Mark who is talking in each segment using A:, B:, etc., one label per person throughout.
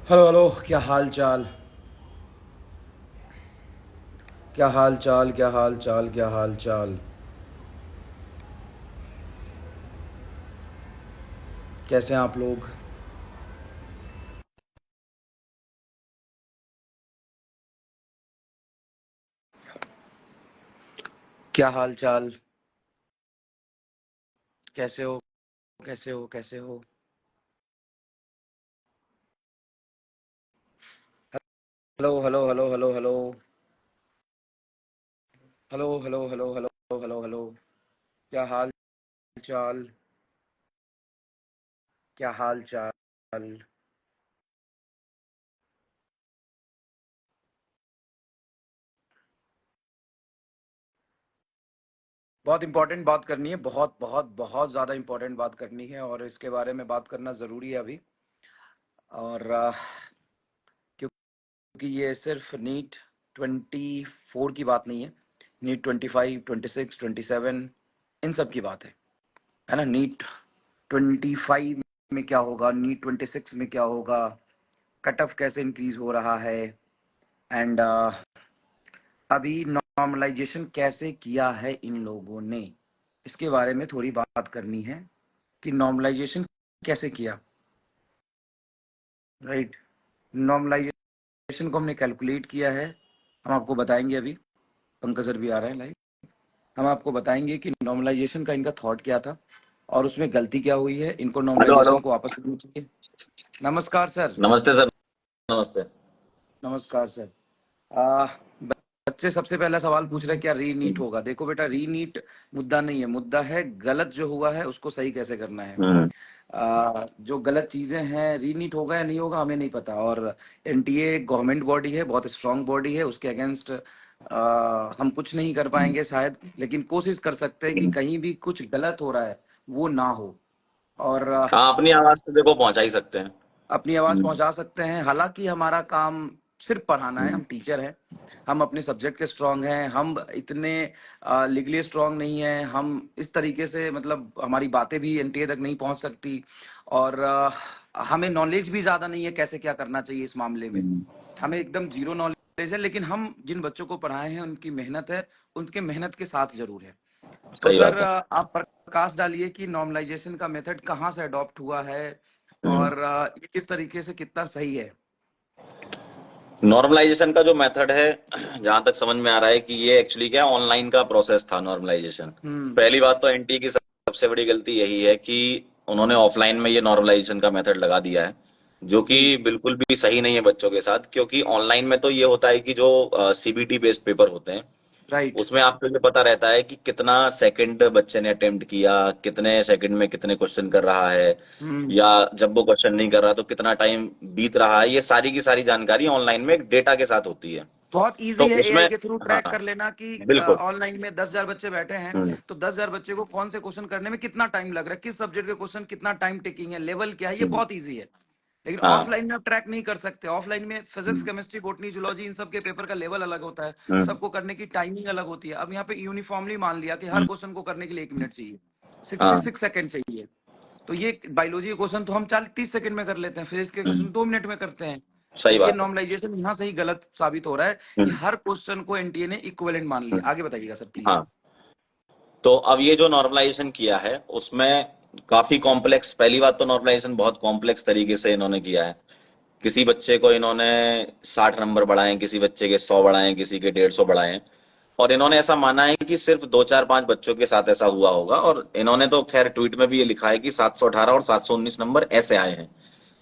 A: Hello hello, क्या हाल चाल? क्या हाल चाल? क्या हाल चाल? क्या हाल चाल? कैसे हैं आप लोग? क्या हाल चाल? कैसे हो? कैसे हो? कैसे हो? Hello hello hello hello hello hello hello hello hello hello hello. क्या हाल चाल? क्या हाल चाल? बहुत इंपॉर्टेंट बात करनी है, बहुत बहुत बहुत ज़्यादा इंपॉर्टेंट बात करनी है और इसके बारे में बात करना ज़रूरी है अभी। और क्योंकि ये सिर्फ नीट 24 की बात नहीं है। नीट 25, 26, 27 इन सब की बात है ना? नीट 25 में क्या होगा, नीट 26 में क्या होगा, कट ऑफ कैसे इंक्रीज हो रहा है, एंड अभी नॉर्मलाइजेशन कैसे किया है इन लोगों ने, इसके बारे में थोड़ी बात करनी है कि नॉर्मलाइजेशन कैसे किया। राइट। नॉर्मलाइजेशन को हमने कैलकुलेट किया है, हम आपको बताएंगे अभी। पंकज सर भी आ रहे हैं लाइव। हम आपको बताएंगे कि नॉर्मलाइजेशन का इनका थॉट क्या था और उसमें गलती क्या हुई है, इनको
B: हेलो हेलो।
A: नॉर्मलाइजेशन को वापस करना चाहिए। नमस्कार सर।
B: नमस्ते सर। नमस्ते।
A: नमस्कार सर। आ, बच्चे सबसे पहला सवाल पूछ रहे हैं क्या रीनीट होगा। देखो बेटा, रीनीट मुद्दा नहीं है, मुद्दा है गलत जो हुआ है उसको सही कैसे करना है।
B: हम्म।
A: जो गलत चीजें हैं, रीनीट होगा या नहीं होगा हमें नहीं पता। और एनटीए गवर्नमेंट बॉडी है, बहुत स्ट्रांग बॉडी है, उसके अगेंस्ट हम कुछ नहीं कर पाएंगे शायद, लेकिन कोशिश कर सकते हैं कि कहीं भी कुछ गलत हो रहा है वो ना हो। और
B: हाँ, अपनी आवाज तो देखो पहुंचा ही सकते हैं।
A: अपनी आवाज
B: हम्म,
A: पहुंचा सकते हैं। हालांकि हमारा काम सिर्फ पढ़ाना है,
B: हम्म,
A: हम टीचर हैं, हम अपने सब्जेक्ट के स्ट्रांग हैं, हम इतने लीगली स्ट्रांग नहीं हैं, हम इस तरीके से मतलब हमारी बातें भी एनटीए तक नहीं पहुंच सकती। और हमें नॉलेज भी ज्यादा नहीं है कैसे क्या करना चाहिए इस मामले में।
B: हम्म।
A: हमें एकदम जीरो नॉलेज है, लेकिन हम जिन बच्चों को पढ़ाए हैं उनकी मेहनत है, उनके मेहनत के साथ जरूर है। तो
B: सही
A: सर
B: बात है।
A: आप प्रकाश डालिए कि नॉर्मलाइजेशन का मेथड कहाँ से अडॉप्ट हुआ है
B: हम्म।
A: और ये किस तरीके से कितना सही है।
B: नॉर्मलाइजेशन का जो मेथड है, जहां तक समझ में आ रहा है कि ये एक्चुअली क्या ऑनलाइन का प्रोसेस था नॉर्मलाइजेशन।
A: हम्म।
B: पहली बात तो एनटी की सबसे बड़ी गलती यही है कि उन्होंने ऑफलाइन में ये नॉर्मलाइजेशन का मेथड लगा दिया है, जो कि
A: जी।
B: बिल्कुल भी सही नहीं है बच्चों के साथ। क्योंकि ऑनलाइन में तो ये होता है कि जो सीबीटी बेस्ड पेपर होते हैं,
A: राइट।
B: उसमें आपको ये पता रहता है कि कितना सेकंड बच्चे ने अटेम्प्ट किया, कितने सेकंड में कितने क्वेश्चन कर रहा है,
A: हम्म।
B: या जब वो क्वेश्चन नहीं कर रहा तो कितना टाइम बीत रहा है। ये सारी की सारी जानकारी ऑनलाइन में एक डेटा के साथ होती है।
A: बहुत
B: तो
A: इजी है
B: उसमें
A: एआई के थ्रू ट्रैक
B: हाँ,
A: कर लेना कि
B: बिल्कुल।
A: ऑनलाइन में 10,000 बच्चे बैठे हैं,
B: हम्म,
A: तो 10,000 बच्चे को कौन से क्वेश्चन करने में कितना टाइम लग रहा है, किस सब्जेक्ट के क्वेश्चन कितना टाइम टेकिंग है, लेवल क्या है, ये
B: हम्म,
A: बहुत इजी है। लेकिन
B: हाँ,
A: ऑफलाइन में आप ट्रैक नहीं कर सकते। ऑफलाइन में फिजिक्स,
B: हम्म,
A: केमिस्ट्री, बॉटनी, जूलॉजी इन सब के पेपर का लेवल अलग होता है,
B: हम्म,
A: सबको करने की टाइमिंग अलग होती है। अब यहाँ पे यूनिफॉर्मली मान लिया कि हर
B: हम्म,
A: क्वेश्चन को करने के लिए 1 मिनट चाहिए, सिक्सटी
B: हाँ,
A: सिक्स सेकेंड चाहिए। तो ये बायोलॉजी के क्वेश्चन तो हम 40-30 सेकंड में कर लेते हैं, फिजिक्स के
B: हम्म,
A: क्वेश्चन 2 मिनट में करते हैं। तो
B: सही
A: ये
B: बात है।
A: नॉर्मलाइजेशन यहाँ से ही गलत साबित हो रहा है कि
B: हम्म,
A: हर क्वेश्चन को एनटीए ने इक्विवेलेंट मान लिया।
B: हम्म,
A: आगे बताइएगा सर प्लीज।
B: हाँ। तो अब ये जो नॉर्मलाइजेशन किया है उसमें काफी कॉम्प्लेक्स, पहली बात तो नॉर्मलाइजेशन बहुत कॉम्प्लेक्स तरीके से इन्होंने किया है। किसी बच्चे को इन्होंने 60 नंबर बढ़ाए, किसी बच्चे के 100 बढ़ाए, किसी के 150 बढ़ाए। और इन्होंने ऐसा माना है कि सिर्फ दो चार पांच बच्चों के साथ ऐसा हुआ होगा। और इन्होंने तो खैर ट्वीट में भी ये लिखा है कि 718 और 719 नंबर ऐसे आए हैं।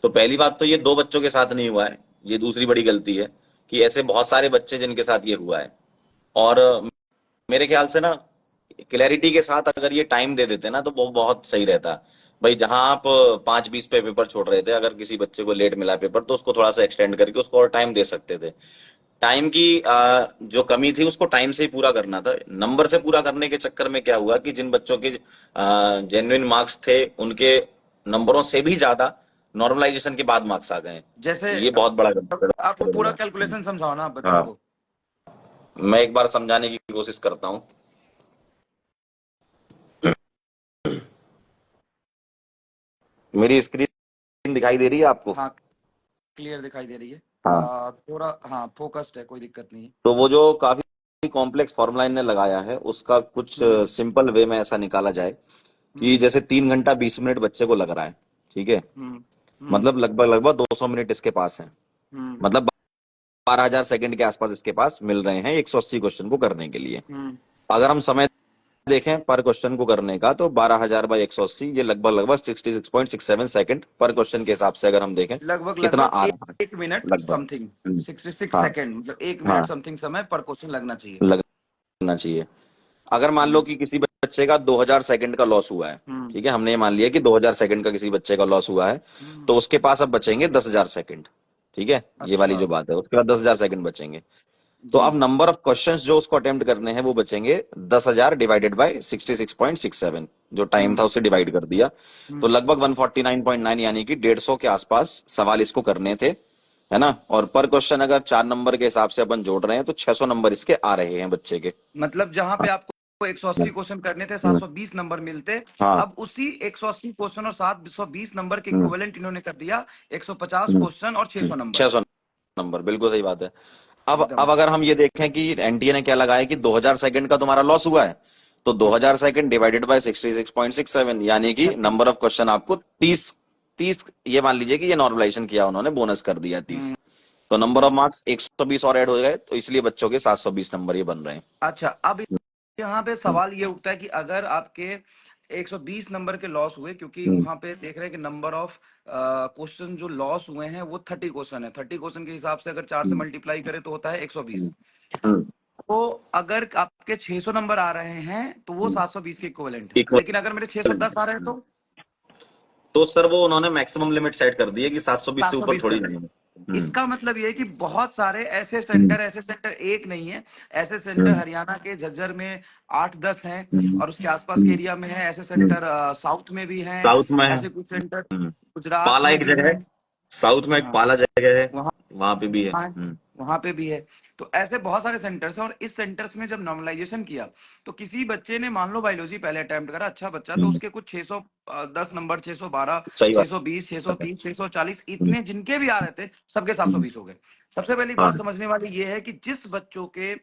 B: तो पहली बात तो ये दो बच्चों के साथ नहीं हुआ है। ये दूसरी बड़ी गलती है कि ऐसे बहुत सारे बच्चे जिनके साथ ये हुआ है। और मेरे ख्याल से ना, क्लैरिटी के साथ अगर ये टाइम दे देते ना तो वो बहुत सही रहता। भाई, जहां आप 5:20 पे पेपर छोड़ रहे थे, अगर किसी बच्चे को लेट मिला पेपर तो उसको थोड़ा सा एक्सटेंड करके उसको और टाइम दे सकते थे। टाइम की जो कमी थी उसको टाइम से ही पूरा करना था। नंबर से पूरा करने के चक्कर में क्या हुआ कि जिन बच्चों के जेन्युइन मार्क्स थे उनके नंबरों से भी ज्यादा नॉर्मलाइजेशन के बाद मार्क्स आ गए।
A: जैसे
B: ये बहुत बड़ा
A: आप
B: गड़बड़
A: पूरा
B: हुआ।
A: कैलकुलेशन समझाओ ना आप बच्चों
B: हाँ,
A: को।
B: मैं एक बार समझाने की कोशिश करता हूँ। मेरी स्क्रीन दिखाई दे रही है आपको?
A: हाँ, क्लियर दिखाई दे रही है।
B: हाँ
A: थोड़ा हाँ फोकस्ड है, कोई दिक्कत नहीं है।
B: तो वो जो काफी कॉम्प्लेक्स फॉर्मूला इनने लगाया है उसका कुछ
A: हम्म
B: सिंपल वे में ऐसा निकाला जाए कि
A: हम्म
B: जैसे 3 घंटा 20 मिनट बच्चे को लग रहा है, ठीक है,
A: हम्म हम्म
B: मतलब लगभग लगभग 200 मिनट इसके पास है,
A: हम्म
B: मतलब 12,000 सेकंड के आसपास इसके पास मिल रहे हैं 180 क्वेश्चन को करने के लिए।
A: हम्म
B: अगर हम समय देखें पर क्वेश्चन को करने का तो 12,000/180 ये लगभग लगभग 66.67 सेकंड पर क्वेश्चन के हिसाब से अगर हम देखें
A: लगभग
B: इतना
A: लगभग
B: आ रहा है
A: एक मिनट
B: लगभग।
A: समथिंग।
B: हम्म,
A: 66
B: हाँ
A: सेकेंड मतलब एक
B: हाँ
A: मिनट समथिंग समय पर क्वेश्चन लगना चाहिए।
B: लगना चाहिए। अगर मान लो
A: हम्म
B: कि किसी बच्चे का 2,000 सेकंड का लॉस हुआ है,
A: हम्म
B: ठीक है, हमने ये मान लिया कि 2,000 सेकंड का किसी बच्चे का लॉस हुआ है,
A: हम्म,
B: तो उसके पास अब बचेंगे 10,000 सेकंड, ठीक है, ये वाली
A: अच्छा
B: जो बात है उसके बाद 10,000 सेकंड बचेंगे। तो
A: जी।
B: अब नंबर ऑफ क्वेश्चंस जो उसको अटेम्प्ट करने हैं वो बचेंगे 10,000 डिवाइडेड बाय 66.67, जो टाइम था
A: हम्म
B: उसे डिवाइड कर दिया, तो
A: हम्म
B: लगभग 149.9 यानी कि 150 के आसपास सवाल इसको करने थे, है ना। और पर क्वेश्चन अगर 4 नंबर के हिसाब से अपन जोड़ रहे हैं तो 600 नंबर इसके आ रहे हैं बच्चे के।
A: मतलब जहां पे
B: हाँ
A: आपको 180 क्वेश्चन करने थे 720 नंबर मिलते,
B: हाँ
A: अब उसी 180 क्वेश्चन और 720 नंबर के
B: हम्म,
A: इक्विवेलेंट इन्होंने कर दिया 150
B: हम्म,
A: क्वेश्चन और 600 नंबर।
B: 600 नंबर, बिल्कुल सही बात है। अब
A: एकदम।
B: अब अगर हम ये देखें कि एनटीए ने क्या लगाया कि 2,000 सेकंड का तुम्हारा लॉस हुआ है, तो 2,000 सेकंड डिवाइडेड बाय 66.67 यानी कि
A: 36।
B: नंबर ऑफ क्वेश्चन आपको 30 30, ये मान लीजिए कि ये नॉर्मलाइजेशन किया उन्होंने, बोनस कर दिया 30,
A: हम्म
B: तो नंबर
A: हम्म।
B: ऑफ मार्क्स 120 और ऐड हो गए, तो इसलिए बच्चों के 720 नंबर ये बन रहे हैं।
A: अच्छा, अब यहाँ पे
B: हम्म,
A: सवाल ये उठता है कि अगर आपके 120 नंबर के लॉस हुए, क्योंकि
B: हम्म,
A: वहां पे देख रहे हैं कि नंबर ऑफ क्वेश्चन जो लॉस हुए हैं वो 30 क्वेश्चन है। 30 क्वेश्चन के हिसाब से अगर 4 से
B: हम्म,
A: मल्टीप्लाई करें तो होता है 120।
B: हम्म, हम्म,
A: तो अगर आपके 600 नंबर आ रहे हैं तो वो 720 के इक्विवेलेंट है,
B: इक्वल।
A: लेकिन अगर मेरे 610 आ रहे हैं तो
B: तो सर वो उन्होंने मैक्सिमम लिमिट सेट कर दी है कि 720 से ऊपर
A: 720
B: थोड़ी
A: कर रहे
B: नहीं
A: हैं।
B: है। हम्म
A: इसका मतलब ये है कि बहुत सारे
B: हम्म
A: ऐसे सेंटर एक नहीं है, ऐसे सेंटर
B: हम्म
A: हरियाणा के झज्जर में 8-10 हैं,
B: हम्म
A: और उसके आसपास के
B: हम्म
A: एरिया में है। ऐसे
B: हम्म।
A: सेंटर साउथ में भी हैं,
B: साउथ में है।
A: ऐसे कुछ सेंटर
B: हम्म।
A: गुजरात
B: पाला
A: में
B: एक
A: भी
B: जगह
A: हैं।
B: है, साउथ में एक
A: हाँ,
B: पाला जगह है,
A: वहाँ
B: वहां पे भी है।
A: हाँ, वहां पे भी है। तो ऐसे बहुत सारे सेंटर्स हैं, और इस सेंटर्स में जब नॉर्मलाइजेशन किया तो किसी बच्चे ने मान लो बायोलॉजी पहले अटेम्प्ट करा, अच्छा बच्चा, तो
B: हम्म,
A: उसके कुछ 610 नंबर, 612,
B: सही बात
A: 620,
B: है।
A: 630, 640
B: हम्म,
A: इतने जिनके भी आ रहे थे सबके
B: हम्म,
A: 720 हो गए। सबसे पहली
B: हाँ
A: बात समझने वाली ये है कि जिस बच्चों के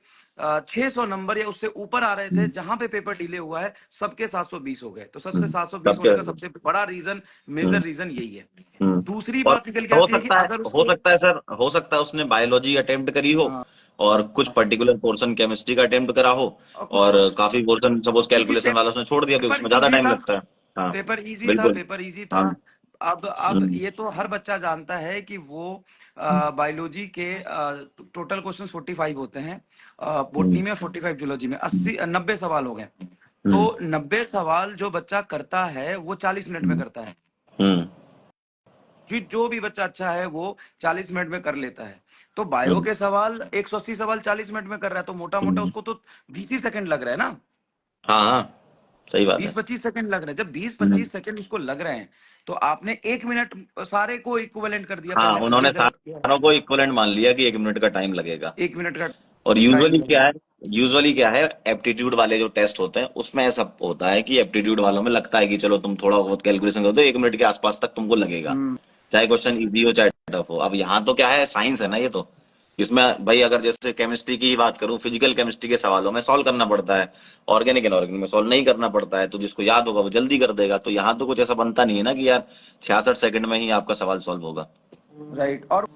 A: 600 नंबर या उससे ऊपर आ रहे थे,
B: हम्म,
A: जहां पे पेपर डिले हुआ है, सबके 720 हो गए। तो सबसे
B: हम्म,
A: 720
B: तब
A: होने
B: क्या
A: का
B: है?
A: सबसे बड़ा रीजन, मेजर
B: हम्म,
A: रीजन यही है।
B: हम्म।
A: दूसरी
B: और
A: बात निकल के आती है कि अगर
B: हो
A: उसके
B: सकता है सर, हो सकता है उसने बायोलॉजी अटेम्प्ट करी हो
A: हाँ,
B: और कुछ पर्टिकुलर पोर्शन केमिस्ट्री का अटेम्प्ट करा हो,
A: और कुछ
B: और
A: तो
B: काफी पोर्शन सपोज
A: इजी,
B: कैलकुलेशन वाला उसने छोड़ दिया क्योंकि
A: पेपर
B: उसमें ज्यादा
A: इजी
B: टाइम
A: था,
B: लगता है। हाँ
A: पेपर इजी था,
B: बिल्कुल।
A: पेपर इजी था।
B: हाँ
A: अब
B: हम्म,
A: ये तो हर बच्चा जानता है कि वो
B: हम्म,
A: बायोलॉजी के टोटल क्वेश्चन 45 होते हैं,
B: हम्म,
A: बोटनी में 45, जूलॉजी में 90 सवाल हो गए। तो
B: हम्म,
A: 90 सवाल जो बच्चा करता है वो 40 मिनट में
B: हम्म,
A: करता है।
B: हम्म,
A: जो भी बच्चा अच्छा है वो 40 मिनट में कर लेता है। तो बायो
B: हम्म,
A: के सवाल 180 सवाल 40 मिनट में कर रहा है, तो मोटा मोटा
B: हम्म।
A: उसको तो 20 ही सेकंड लग रहा है ना।
B: हाँ हाँ सही बात है।
A: 20-25 सेकंड लग रहे हैं। जब
B: हम्म।
A: 20-25 सेकंड उसको लग रहे हैं, तो आपने 1 मिनट सारे को इक्विवेलेंट कर दिया,
B: हाँ
A: करने में
B: उन्होंने
A: कोई गलत किया?
B: सारों को इक्वलेंट मान लिया कि 1 मिनट का टाइम लगेगा।
A: 1 मिनट का
B: और
A: टाइम लगेगा।
B: यूजुअली क्या है, एप्टीट्यूड वाले जो टेस्ट होते हैं उसमें ऐसा होता है कि एप्टीट्यूड वालों में लगता है कि चलो तुम थोड़ा बहुत कैलकुलेशन करो तो 1 मिनट के आसपास तक तुमको लगेगा,
A: हम्म
B: चाहे क्वेश्चन इजी हो चाहे टफ हो। अब यहाँ तो क्या है, साइंस है ना ये तो, इसमें भाई अगर जैसे केमिस्ट्री की ही बात करूं, फिजिकल केमिस्ट्री के सवालों में सॉल्व करना पड़ता है, ऑर्गेनिक इनऑर्गेनिक में सॉल्व नहीं करना पड़ता है, तो जिसको याद होगा वो जल्दी कर देगा। तो यहाँ तो कुछ ऐसा बनता नहीं है ना कि यार 66 सेकंड में ही आपका सवाल सॉल्व होगा।
A: राइट। और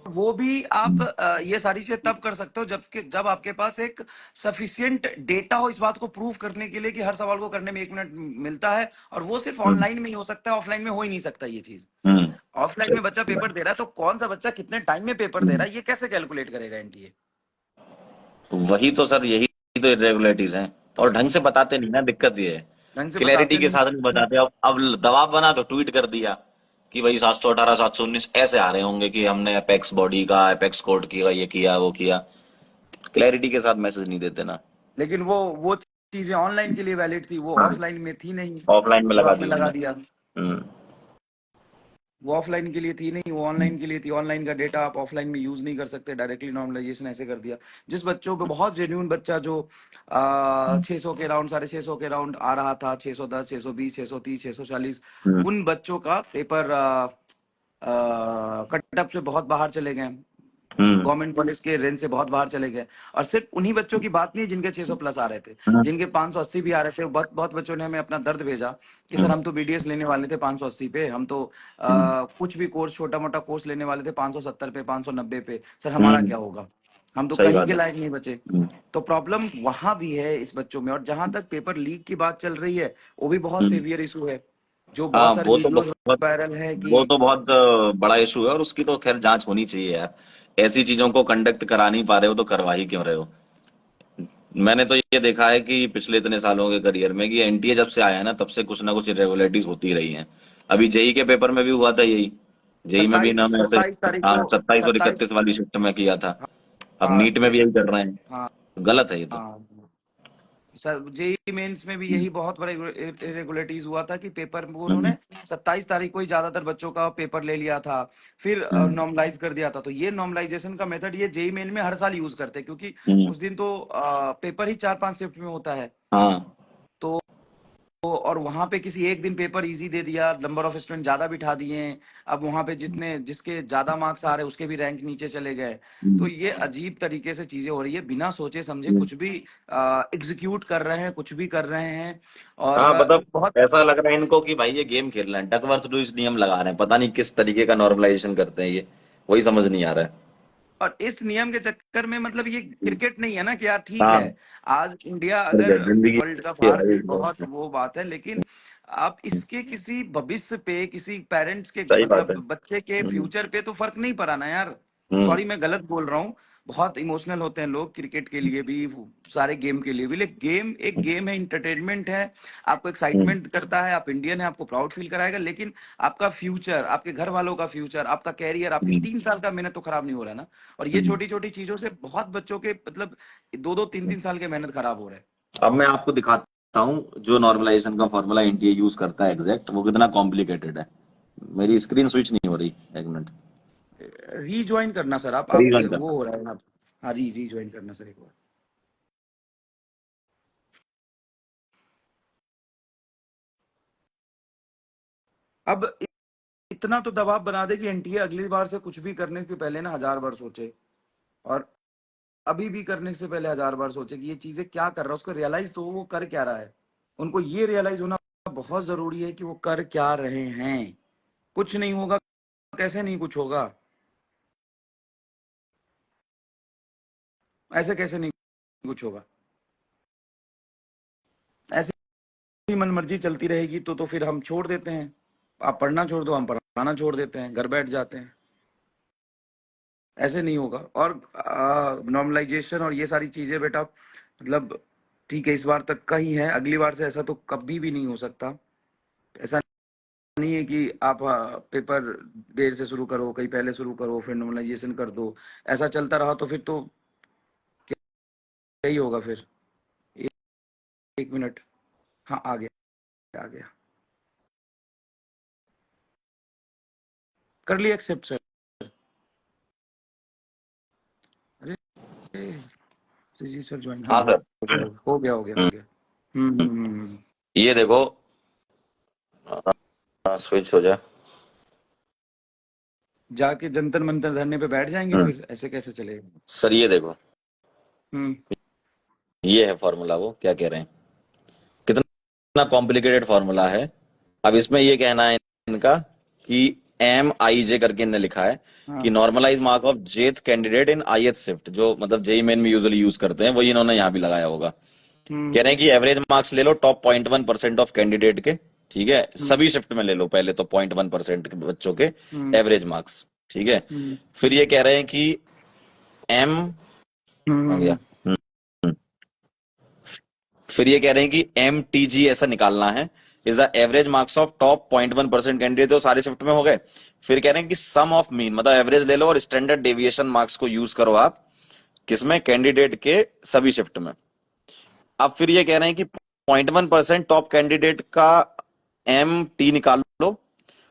A: वो भी आप ये सारी चीजें तब कर सकते हो जब आपके पास एक सफिशियंट डेटा हो इस बात को प्रूव करने के लिए कि हर सवाल को करने में 1 मिनट मिलता है, और वो सिर्फ
B: हम्म
A: ऑनलाइन में ही हो सकता है, ऑफलाइन में हो ही नहीं सकता ये चीज।
B: हम्म
A: ऑफलाइन में बच्चा
B: सही बात।
A: पेपर दे रहा है, तो कौन सा बच्चा कितने टाइम में पेपर दे
B: हम्म।
A: रहा है ये कैसे कैलकुलेट करेगा एनटीए?
B: वही तो सर, यही तो इरेगुलरिटीज हैं, और ढंग से बताते नहीं ना, दिक्कत ये है।
A: ढंग से
B: क्लैरिटी
A: बताते
B: के
A: नहीं।
B: साथ नहीं बताते। अब दबाव बना तो ट्वीट कर दिया कि भाई 718 719 ऐसे आ रहे होंगे कि हमने अपेक्स बॉडी का, अपेक्स कोर्ट की ये किया वो किया, क्लैरिटी के साथ मैसेज नहीं देते ना।
A: लेकिन वो चीजें ऑनलाइन के लिए वैलिड थी, वो
B: हाँ
A: ऑफलाइन में थी नहीं,
B: ऑफलाइन में
A: जो
B: लगा
A: आपने
B: दी
A: लगा
B: उनने।
A: दिया।
B: हम्म
A: वो ऑफलाइन के लिए थी नहीं, वो
B: हम्म
A: ऑनलाइन के लिए थी। ऑनलाइन का डेटा आप ऑफलाइन में यूज नहीं कर सकते, डायरेक्टली नॉर्मलाइजेशन ऐसे कर दिया। जिस बच्चों को बहुत जेन्यून बच्चा जो 600 के राउंड, 650 के राउंड आ रहा था, 610, 620, 630, 640,
B: हम्म
A: उन बच्चों का पेपर कट ऑफ से बहुत बाहर चले गए,
B: हम्म
A: गवर्नमेंट कॉलेज के रेंज से बहुत बाहर चले गए। और सिर्फ उन्हीं बच्चों की बात नहीं जिनके 600 प्लस आ रहे थे,
B: हम्म
A: जिनके 580 भी आ रहे थे। बहुत बहुत बच्चों ने हमें अपना दर्द भेजा कि सर
B: हम्म
A: हम तो बीडीएस लेने वाले थे 580 पे, हम तो
B: हम्म
A: कुछ भी कोर्स, छोटा मोटा कोर्स लेने वाले थे 570 पे, 590 पे, सर हमारा
B: हम्म,
A: क्या होगा, हम तो
B: सही
A: कहीं
B: बात
A: के
B: है।
A: लायक नहीं बचे। तो प्रॉब्लम वहां भी है इस बच्चों में। और जहां तक पेपर लीक की बात चल रही है, वो भी बहुत
B: हम्म,
A: सीवियर इशू है, जो
B: हाँ
A: बहुत सारे
B: वो तो
A: वीडियोज
B: बहुत
A: वायरल है कि
B: वो तो बहुत बड़ा इशू है, और उसकी तो खैर जांच होनी चाहिए यार। ऐसी चीजों को कंडक्ट करा नहीं पा रहे हो तो करवा ही क्यों रहे हो। मैंने तो ये देखा है कि पिछले इतने सालों के करियर में कि एनटीए जब से आया है ना, तब से कुछ ना कुछ इरेगुलरिटीज होती रही हैं। अभी जेई के पेपर में भी हुआ था यही। जेई में भी
A: सत्ताईस
B: इन्होंने ऐसे,
A: सत्ताईस तारीख
B: हाँ,
A: को
B: 27 और 31
A: सत्ताईस
B: वाली शिफ्ट में किया था। अब
A: हाँ
B: नीट में भी यही कर रहे हैं।
A: हाँ
B: गलत है ये तो।
A: हाँ सर, जेई मेंस में भी यही बहुत बड़ा इरेगुलरिटीज हुआ था कि पेपर में
B: हम्म
A: उन्होंने 27 तारीख को ही ज्यादातर बच्चों का पेपर ले लिया था, फिर
B: हम्म
A: नॉर्मलाइज कर दिया था। तो ये नॉर्मलाइजेशन का मेथड ये जेई मेन में हर साल यूज करते हैं, क्योंकि
B: हम्म,
A: उस दिन तो पेपर ही 4-5 शिफ्ट में होता है।
B: हाँ
A: तो और वहां पे किसी एक दिन पेपर इजी दे दिया, नंबर ऑफ स्टूडेंट ज्यादा बिठा दिए। अब वहां पे जितने जिसके ज्यादा मार्क्स आ रहे हैं उसके भी रैंक नीचे चले गए। तो
B: हम्म,
A: ये अजीब तरीके से चीजें हो रही है, बिना सोचे समझे
B: हम्म।
A: कुछ भी एग्जीक्यूट कर रहे हैं, कुछ भी कर रहे हैं। और
B: हाँ मतलब
A: बहुत
B: ऐसा लग रहा है इनको कि भाई ये गेम खेल रहे हैं, डकवर्थ लुईस नियम लगा रहे हैं, पता नहीं किस तरीके का नॉर्मलाइजेशन करते हैं ये, वही समझ नहीं आ रहा है।
A: और इस नियम के चक्कर में मतलब ये क्रिकेट नहीं है ना कि यार ठीक है,
B: हाँ,
A: आज इंडिया
B: और
A: अगर
B: क्या, जिंदगी
A: वर्ल्ड कप
B: है
A: हार
B: भाई
A: गई
B: इसमें।
A: बहुत वो बात है, लेकिन आप इसके किसी भविष्य पे, किसी पेरेंट्स के
B: सही बात है।
A: मतलब बच्चे के फ्यूचर पे तो फर्क नहीं पड़ा ना यार।
B: हम्म
A: सॉरी मैं गलत बोल रहा हूँ, बहुत इमोशनल होते हैं लोग क्रिकेट के लिए भी, सारे गेम के लिए भी, लेकिन गेम एक गेम है, इंटरटेनमेंट है, आपको
B: हम्म
A: एक्साइटमेंट करता है, आप इंडियन है, आपको प्राउड फील कराएगा। लेकिन आपका फ्यूचर, आपके घर वालों का फ्यूचर, आपका कैरियर, आपके
B: हम्म
A: 3 साल का मेहनत तो खराब नहीं हो रहा है ना। और ये
B: हम्म।
A: छोटी छोटी चीजों से बहुत बच्चों के मतलब 2-2 3-3 साल के मेहनत खराब हो रहे हैं।
B: अब मैं आपको दिखाता हूँ जो नॉर्मलाइजेशन का फॉर्मूला एनटीए यूज करता है एग्जैक्ट, वो कितना कॉम्प्लिकेटेड है। मेरी स्क्रीन स्विच नहीं हो रही, एक मिनट।
A: रीज्वाइन करना सर, आप
B: रीजन
A: वो
B: करना।
A: हो रहा है ना। हाँ, रीज्वाइन करना सर एक बार। अब इतना तो दबाव बना दे कि एनटीए अगली बार से कुछ भी करने से पहले ना 1000 बार सोचे, और अभी भी करने से पहले 1000 बार सोचे कि ये चीजें क्या कर रहा है, उसको रियलाइज तो वो कर क्या रहा है। उनको ये रियलाइज होना बहुत जरूरी है कि वो कर क्या रहे हैं। कुछ नहीं होगा, कैसे नहीं कुछ होगा, ऐसे कैसे नहीं कुछ होगा। ऐसे ही मन मर्जी चलती रहेगी तो फिर हम छोड़ देते हैं, आप पढ़ना छोड़ दो, हम पढ़ाना छोड़ देते हैं, घर बैठ जाते हैं। ऐसे नहीं होगा। और नॉर्मलाइजेशन और ये सारी चीजें बेटा मतलब ठीक है, इस बार तक का ही है, अगली बार से ऐसा तो कभी भी नहीं हो सकता। ऐसा नहीं है कि आप पेपर देर से शुरू करो, कहीं पहले शुरू करो, फिर नॉर्मलाइजेशन कर दो। ऐसा चलता रहा तो फिर तो क्या ही होगा फिर। एक, 1 मिनट। हाँ, आ गया आ गया, कर लिया एक्सेप्ट सर। अरे जी सर, ज्वाइन, हाँ
B: हाँ
A: हो
B: सर।
A: गया हो गया हो गया हो
B: हम्म,
A: गया। हम्म।
B: ये देखो, स्विच हो जाए।
A: जाके जंतर मंतर धरने पे बैठ जाएंगे
B: हम्म,
A: फिर, ऐसे कैसे चलेगा।
B: सर ये देखो,
A: हम्म
B: ये है फॉर्मूला, वो क्या कह रहे हैं, कितना कॉम्प्लिकेटेड फॉर्मूला है। अब इसमें ये कहना है इनका कि एम आई जे करके इनने लिखा है
A: हाँ
B: कि नॉर्मलाइज मार्क ऑफ जेथ कैंडिडेट इन आईएथ शिफ्ट, जो मतलब जेई मेन में यूजुअली यूज करते हैं, वही इन्होंने यहाँ भी लगाया होगा। कह रहे हैं कि एवरेज मार्क्स ले लो टॉप 0.1% ऑफ कैंडिडेट के, ठीक है,
A: हम्म
B: सभी शिफ्ट में ले लो पहले तो 0.1% के बच्चों के
A: हम्म
B: एवरेज मार्क्स, ठीक है।
A: हम्म
B: फिर ये कह रहे हैं कि एम आ गया,
A: हम्म
B: फिर ये कह रहे हैं कि एम टी जी ऐसा निकालना है, is the average marks of top 0.1% candidate, तो सारे शिफ्ट में हो गए। फिर कह रहे हैं कि सम ऑफ मीन, मतलब एवरेज ले लो और स्टैंडर्ड डेविएशन मार्क्स को यूज करो आप, किसमें, कैंडिडेट के सभी शिफ्ट में। अब फिर ये कह रहे हैं कि 0.1% टॉप कैंडिडेट का एम टी निकाल लो,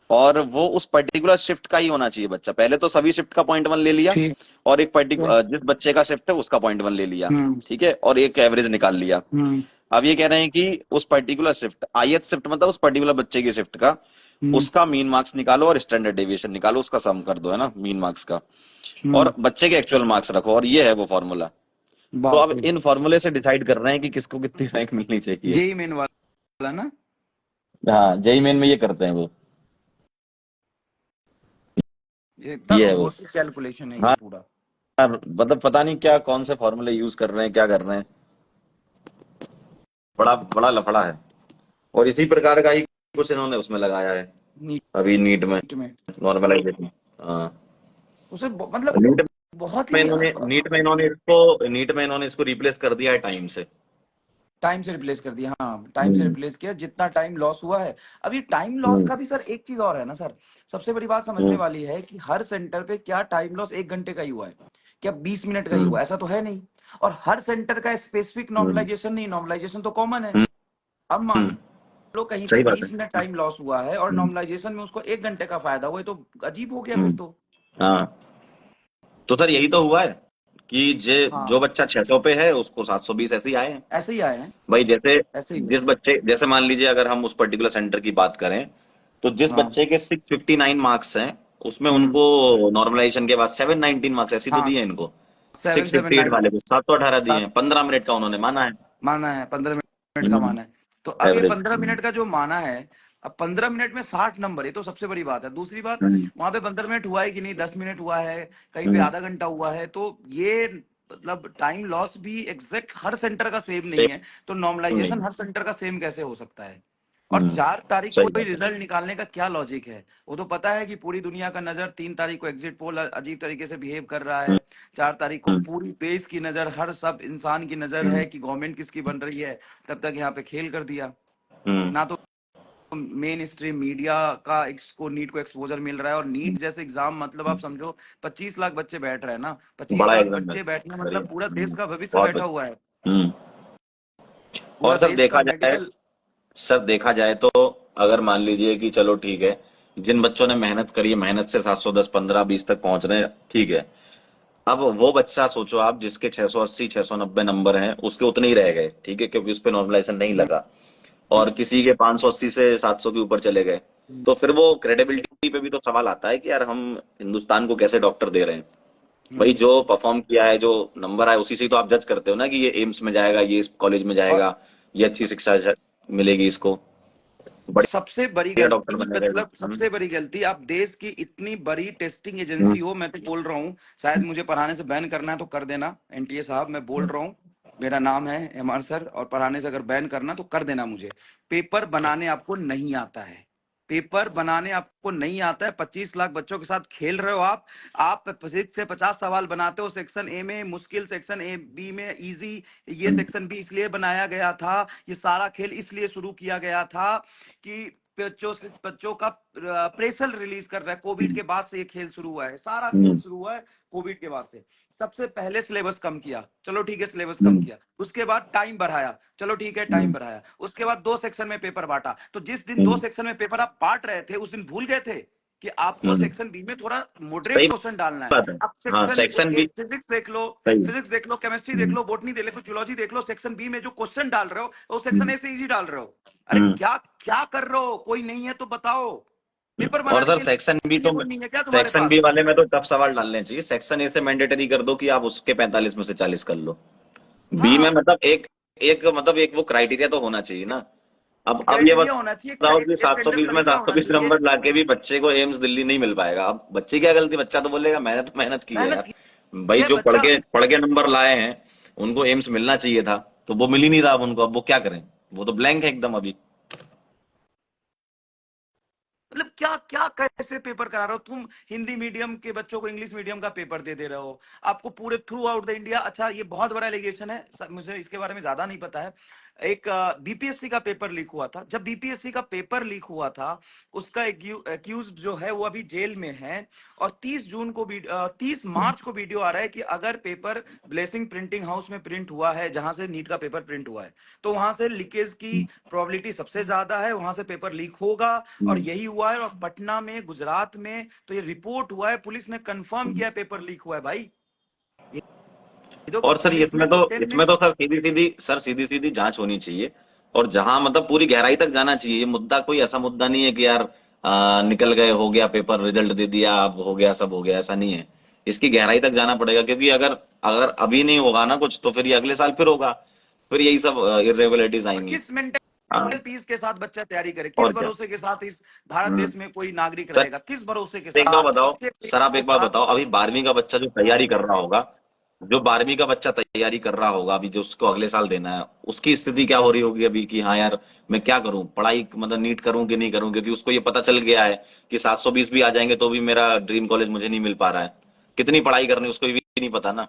B: और वो उस पर्टिकुलर शिफ्ट का ही होना चाहिए बच्चा, पहले तो सभी शिफ्ट का 0.1 ले लिया,
A: ठीक
B: और एक
A: है।
B: पर्टिकुलर जिस बच्चे का शिफ्ट है उसका 0.1 ले लिया,
A: हम्म
B: ठीक है, और एक एवरेज निकाल लिया।
A: हम्म
B: अब ये कह रहे हैं कि उस पर्टिकुलर शिफ्ट, आईएथ शिफ्ट मतलब उस पर्टिकुलर बच्चे की शिफ्ट का उसका मीन मार्क्स निकालो और स्टैंडर्ड डेविएशन निकालो, उसका सम कर दो, है ना, मीन मार्क्स का, और बच्चे के एक्चुअल मार्क्स रखो, और ये है वो फॉर्मूला। तो
A: बाप
B: अब
A: रे।
B: इन फॉर्मूले से डिसाइड कर रहे हैं कि किसको कितनी रैंक मिलनी चाहिए।
A: जेई मेन वाला ना।
B: हाँ, जेई मेन में ये करते हैं वो।
A: ये इतना
B: ये है वो।
A: रोबोटिक कैलकुलेशन है ये
B: हाँ,
A: पूरा।
B: मतलब पता नहीं क्या कौन से फॉर्मूले यूज कर रहे हैं, क्या कर रहे हैं, बड़ा बड़ा लफड़ा है। और इसी प्रकार का ही कुछ इन्होंने उसमें लगाया है
A: नीट
B: अभी नीट में,
A: में
B: नॉर्मलाइजेशन। हाँ,
A: उसे मतलब
B: नीट
A: बहुत
B: में
A: ही
B: इन्होंने नीट में इन्होंने इसको रिप्लेस कर दिया है टाइम से।
A: टाइम से रिप्लेस कर दिया। हाँ, टाइम से
B: हम्म
A: रिप्लेस किया, जितना टाइम लॉस हुआ है। अब ये टाइम लॉस
B: हम्म
A: का भी सर एक चीज और है ना सर, सबसे बड़ी बात समझने
B: हम्म
A: वाली है कि हर सेंटर पे क्या टाइम लॉस 1 घंटे का ही हुआ है, क्या 20 मिनट का ही
B: हम्म
A: हुआ है? ऐसा तो है नहीं। और हर सेंटर का स्पेसिफिक
B: हम्म
A: नॉर्मलाइजेशन नहीं, नॉर्मलाइजेशन तो कॉमन है।
B: हम्म
A: अब मान
B: हम्म,
A: लो कहीं पे
B: सही बात है।
A: 20 मिनट टाइम लॉस हुआ है और
B: हम्म
A: नॉर्मलाइजेशन में उसको 1 घंटे का फायदा हुआ है, तो अजीब हो गया फिर
B: हम्म,
A: तो।
B: हाँ, तो सर यही तो हुआ है कि जो
A: हाँ,
B: बच्चा 600 पे है उसको 720 ऐसे ही आए हैं।
A: ऐसे ही आए हैं।
B: भाई जैसे
A: ऐसे ही है।
B: जिस बच्चे, जैसे मान लीजिए अगर हम उस पर्टिकुलर सेंटर की बात करें, तो जिस
A: हाँ।
B: बच्चे के 659 मार्क्स हैं उसमें
A: हम्म।
B: उनको नॉर्मलाइजेशन के बाद 719 मार्क्स ऐसी तो
A: हाँ,
B: दिए इनको।
A: 779।
B: 658 वाले को 718 दिए
A: सात
B: हैं, 15 मिनट का उन्होंने माना है।
A: माना है, 15 मिनट का माना है। तो अब ये
B: एवरेज।
A: 15 मिनट का जो माना है, अब 15 मिनट में 60 नंबर, ये तो सबसे बड़ी बात है। दूसरी बात,
B: हम्म
A: वहां पे 15 मिनट हुआ है कि नहीं, 10 मिनट हुआ है, कहीं पे
B: हम्म,
A: आधा घंटा हुआ है, तो ये मतलब टाइम लॉस भी एग्जैक्ट हर सेंटर का सेम नहीं है।
B: सेम
A: तो
B: नहीं।
A: नॉर्मलाइजेशन हर सेंटर का सेम कैसे हो सकता है? और
B: हम्म
A: 4 तारीख को
B: सही
A: ही
B: बात है।
A: रिजल्ट निकालने का क्या लॉजिक है? वो तो पता है कि पूरी दुनिया का नजर 3 तारीख को एग्जिट पोल अजीब तरीके से बिहेव कर रहा
B: हम्म
A: है। 4 तारीख को
B: हम्म
A: पूरी देश की नजर, हर सब इंसान की नजर
B: हम्म
A: है कि गवर्नमेंट किसकी बन रही है। तब तक यहाँ पे खेल कर दिया।
B: हम्म,
A: ना तो मेन स्ट्रीम मीडिया का इसको नीट को एक्सपोजर मिल रहा है, और नीट जैसे एग्जाम मतलब आप समझो 25 लाख बच्चे बैठ रहे हैं ना, पच्चीस
B: बड़ा
A: लाख
B: एग्जाम है।
A: बच्चे बैठना
B: बढ़िया।
A: मतलब पूरा देश का भविष्य
B: बहुत
A: बैठा
B: बढ़िया।
A: हुआ है।
B: हम्म
A: पूरा
B: और सर
A: देश का
B: देखा जाए,
A: मेडिकल।
B: तो अगर मान लीजिए कि चलो ठीक है, जिन बच्चों ने मेहनत करी है, मेहनत से 710 15 20 तक पहुंच रहे हैं, ठीक है। अब वो बच्चा सोचो आप जिसके 680 690 नंबर हैं, उसके उतने ही रह गए, ठीक है, क्योंकि उस पे नॉर्मलाइजेशन नहीं लगा, और किसी के 580 से 700 के ऊपर चले गए। तो फिर वो क्रेडिबिलिटी पे भी तो सवाल आता है कि यार हम हिंदुस्तान को कैसे डॉक्टर दे रहे हैं। भाई जो परफॉर्म किया है, जो नंबर आए, उसी से ही तो आप जज करते हो ना कि ये एम्स में जाएगा, ये इस कॉलेज में
A: और
B: जाएगा, ये अच्छी शिक्षा मिलेगी इसको, बढ़िया
A: सबसे बड़ी
B: डॉक्टर
A: गलती,
B: बनेगा।
A: मतलब सबसे बड़ी गलती, आप देश की इतनी बड़ी टेस्टिंग
B: हम्म,
A: एजेंसी हो, मैं तो बोल रहा हूँ, शायद मुझे पढ़ाने से बैन करना है तो कर देना एनटीए साहब, मैं बोल रहा हूँ। मेरा नाम है एमआर सर, और पढ़ाने से अगर बैन करना तो कर देना मुझे। पेपर बनाने आपको नहीं आता है, पेपर बनाने आपको नहीं आता है। 25 लाख बच्चों के साथ खेल रहे हो आप फिजिक्स से 50 सवाल बनाते हो, सेक्शन ए में मुश्किल, सेक्शन ए बी में इजी, ये
B: हम्म,
A: सेक्शन बी इसलिए बनाया गया था, ये सारा खेल इसलिए शुरू किया गया था कि बच्चों का प्रेशर रिलीज कर रहा है। कोविड
B: हम्म,
A: के बाद से ये खेल शुरू हुआ है, सारा खेल
B: हम्म,
A: शुरू हुआ है कोविड के बाद से। सबसे पहले सिलेबस कम किया, चलो ठीक है सिलेबस कम
B: हम्म,
A: किया, उसके बाद टाइम बढ़ाया, चलो ठीक है टाइम
B: हम्म,
A: बढ़ाया, उसके बाद 2 सेक्शन में पेपर बांटा। तो जिस दिन दो
B: हम्म,
A: सेक्शन में पेपर आप बांट रहे थे, उस दिन भूल गए थे कि आपको
B: हम्म,
A: सेक्शन बी में थोड़ा मॉडरेट
B: सही
A: क्वेश्चन डालना है।
B: बात है।
A: अब
B: हाँ,
A: सेक्शन
B: सेक्शन
A: ए
B: भी
A: फिजिक्स देख लो,
B: सही है।
A: फिजिक्स देख लो, केमिस्ट्री देख
B: हम्म,
A: लो, बॉटनी देख लो, जूलॉजी देख लो, सेक्शन बी में जो क्वेश्चन डाल रहे हो वो सेक्शन
B: हम्म,
A: ए से इजी डाल रहे हो। अरे
B: हम्म,
A: क्या क्या कर रहे हो? कोई नहीं है तो बताओ। पेपर
B: और
A: बनाने
B: सर
A: के लिए कोई नहीं है क्या तुम्हारे
B: सेक्शन बी
A: पास?
B: वाले में तो टफ सवाल डालने चाहिए। सेक्शन ए से मैंडेटरी कर दो कि आप उसके 45 में से 40 कर लो। बी में
A: हाँ,
B: मतलब एक एक मतलब एक वो क्राइटेरिया तो होना चाहिए ना। अब ये
A: क्राइटेरिया होना चाहिए,
B: बताओ कि
A: स्टैंडर्ड
B: 720 में
A: तरीका होना
B: 720
A: चाहिए।
B: नंबर लाके भी बच्चे को एम्स दिल्ली नहीं मिल पाएगा। अब बच्चे क्या गलती, बच्चा तो बोलेगा मैंने तो मेहनत की है
A: मेहनत
B: यार।
A: की
B: भाई
A: है
B: जो
A: बच्चा।
B: पढ़ के नंबर लाए हैं उनको एम्स मिलना चाहिए था, तो वो मिल ही नहीं रहा। अब उनको, अब वो क्या करें, वो तो ब्लैंक है एकदम अभी।
A: मतलब क्या क्या कैसे पेपर करा रहे हो तुम? हिंदी मीडियम के बच्चों को इंग्लिश मीडियम का पेपर दे दे रहे हो, आपको पूरे थ्रू आउट द इंडिया। अच्छा, ये बहुत बड़ा एलिगेशन है मुझे इसके बारे में ज्यादा नहीं पता है। एक बीपीएससी का पेपर लीक हुआ था। जब बीपीएससी का पेपर लीक हुआ था, उसका एक्यूज जो है वो अभी जेल में है। और 30 जून को 30 मार्च को वीडियो आ रहा है कि अगर पेपर ब्लेसिंग प्रिंटिंग हाउस में प्रिंट हुआ है, जहां से नीट का पेपर प्रिंट हुआ है, तो वहां से लीकेज की प्रोबेबिलिटी सबसे ज्यादा है, वहां से पेपर लीक होगा। और यही हुआ है। और पटना में, गुजरात में तो ये रिपोर्ट हुआ है, पुलिस ने कंफर्म किया पेपर लीक हुआ है भाई। ये तो
B: और सर
A: पनिशमेंट
B: इसमें
A: कंटेनमेंट।
B: तो सर सीधी सीधी जांच होनी चाहिए। और जहां मतलब पूरी गहराई तक जाना चाहिए। ये मुद्दा कोई ऐसा मुद्दा नहीं है कि यार निकल गए, हो गया पेपर, रिजल्ट दे दिया, अब हो गया, सब हो गया, ऐसा नहीं है। इसकी गहराई तक जाना पड़ेगा, क्योंकि अगर अगर अभी नहीं होगा ना कुछ, तो फिर ये अगले साल फिर होगा, फिर यही सब इरेगुलरिटीज
A: और
B: आएंगी।
A: किस मेंटल
B: हाँ,
A: पीस के साथ बच्चा तैयारी करे, किस
B: और क्या।
A: भरोसे के साथ इस भारत
B: हम्म।
A: देश में कोई नागरिक
B: सर
A: रहेगा, किस भरोसे के
B: एक बार
A: साथ,
B: बताओ,
A: किसके
B: सर
A: पेट
B: आप
A: के
B: एक बार
A: साथ।
B: बताओ, अभी 12वीं का बच्चा जो तैयारी कर रहा होगा, जो 12वीं का बच्चा तैयारी कर रहा होगा अभी, जो उसको अगले साल देना है, उसकी स्थिति क्या हो रही होगी अभी कि हाँ यार, मैं क्या करूं, पढ़ाई मतलब नीट करूं कि नहीं करूं, क्योंकि उसको ये पता चल गया है कि 720 भी आ जाएंगे तो भी मेरा ड्रीम कॉलेज मुझे नहीं मिल पा रहा है। कितनी पढ़ाई करनी उसको भी नहीं पता ना।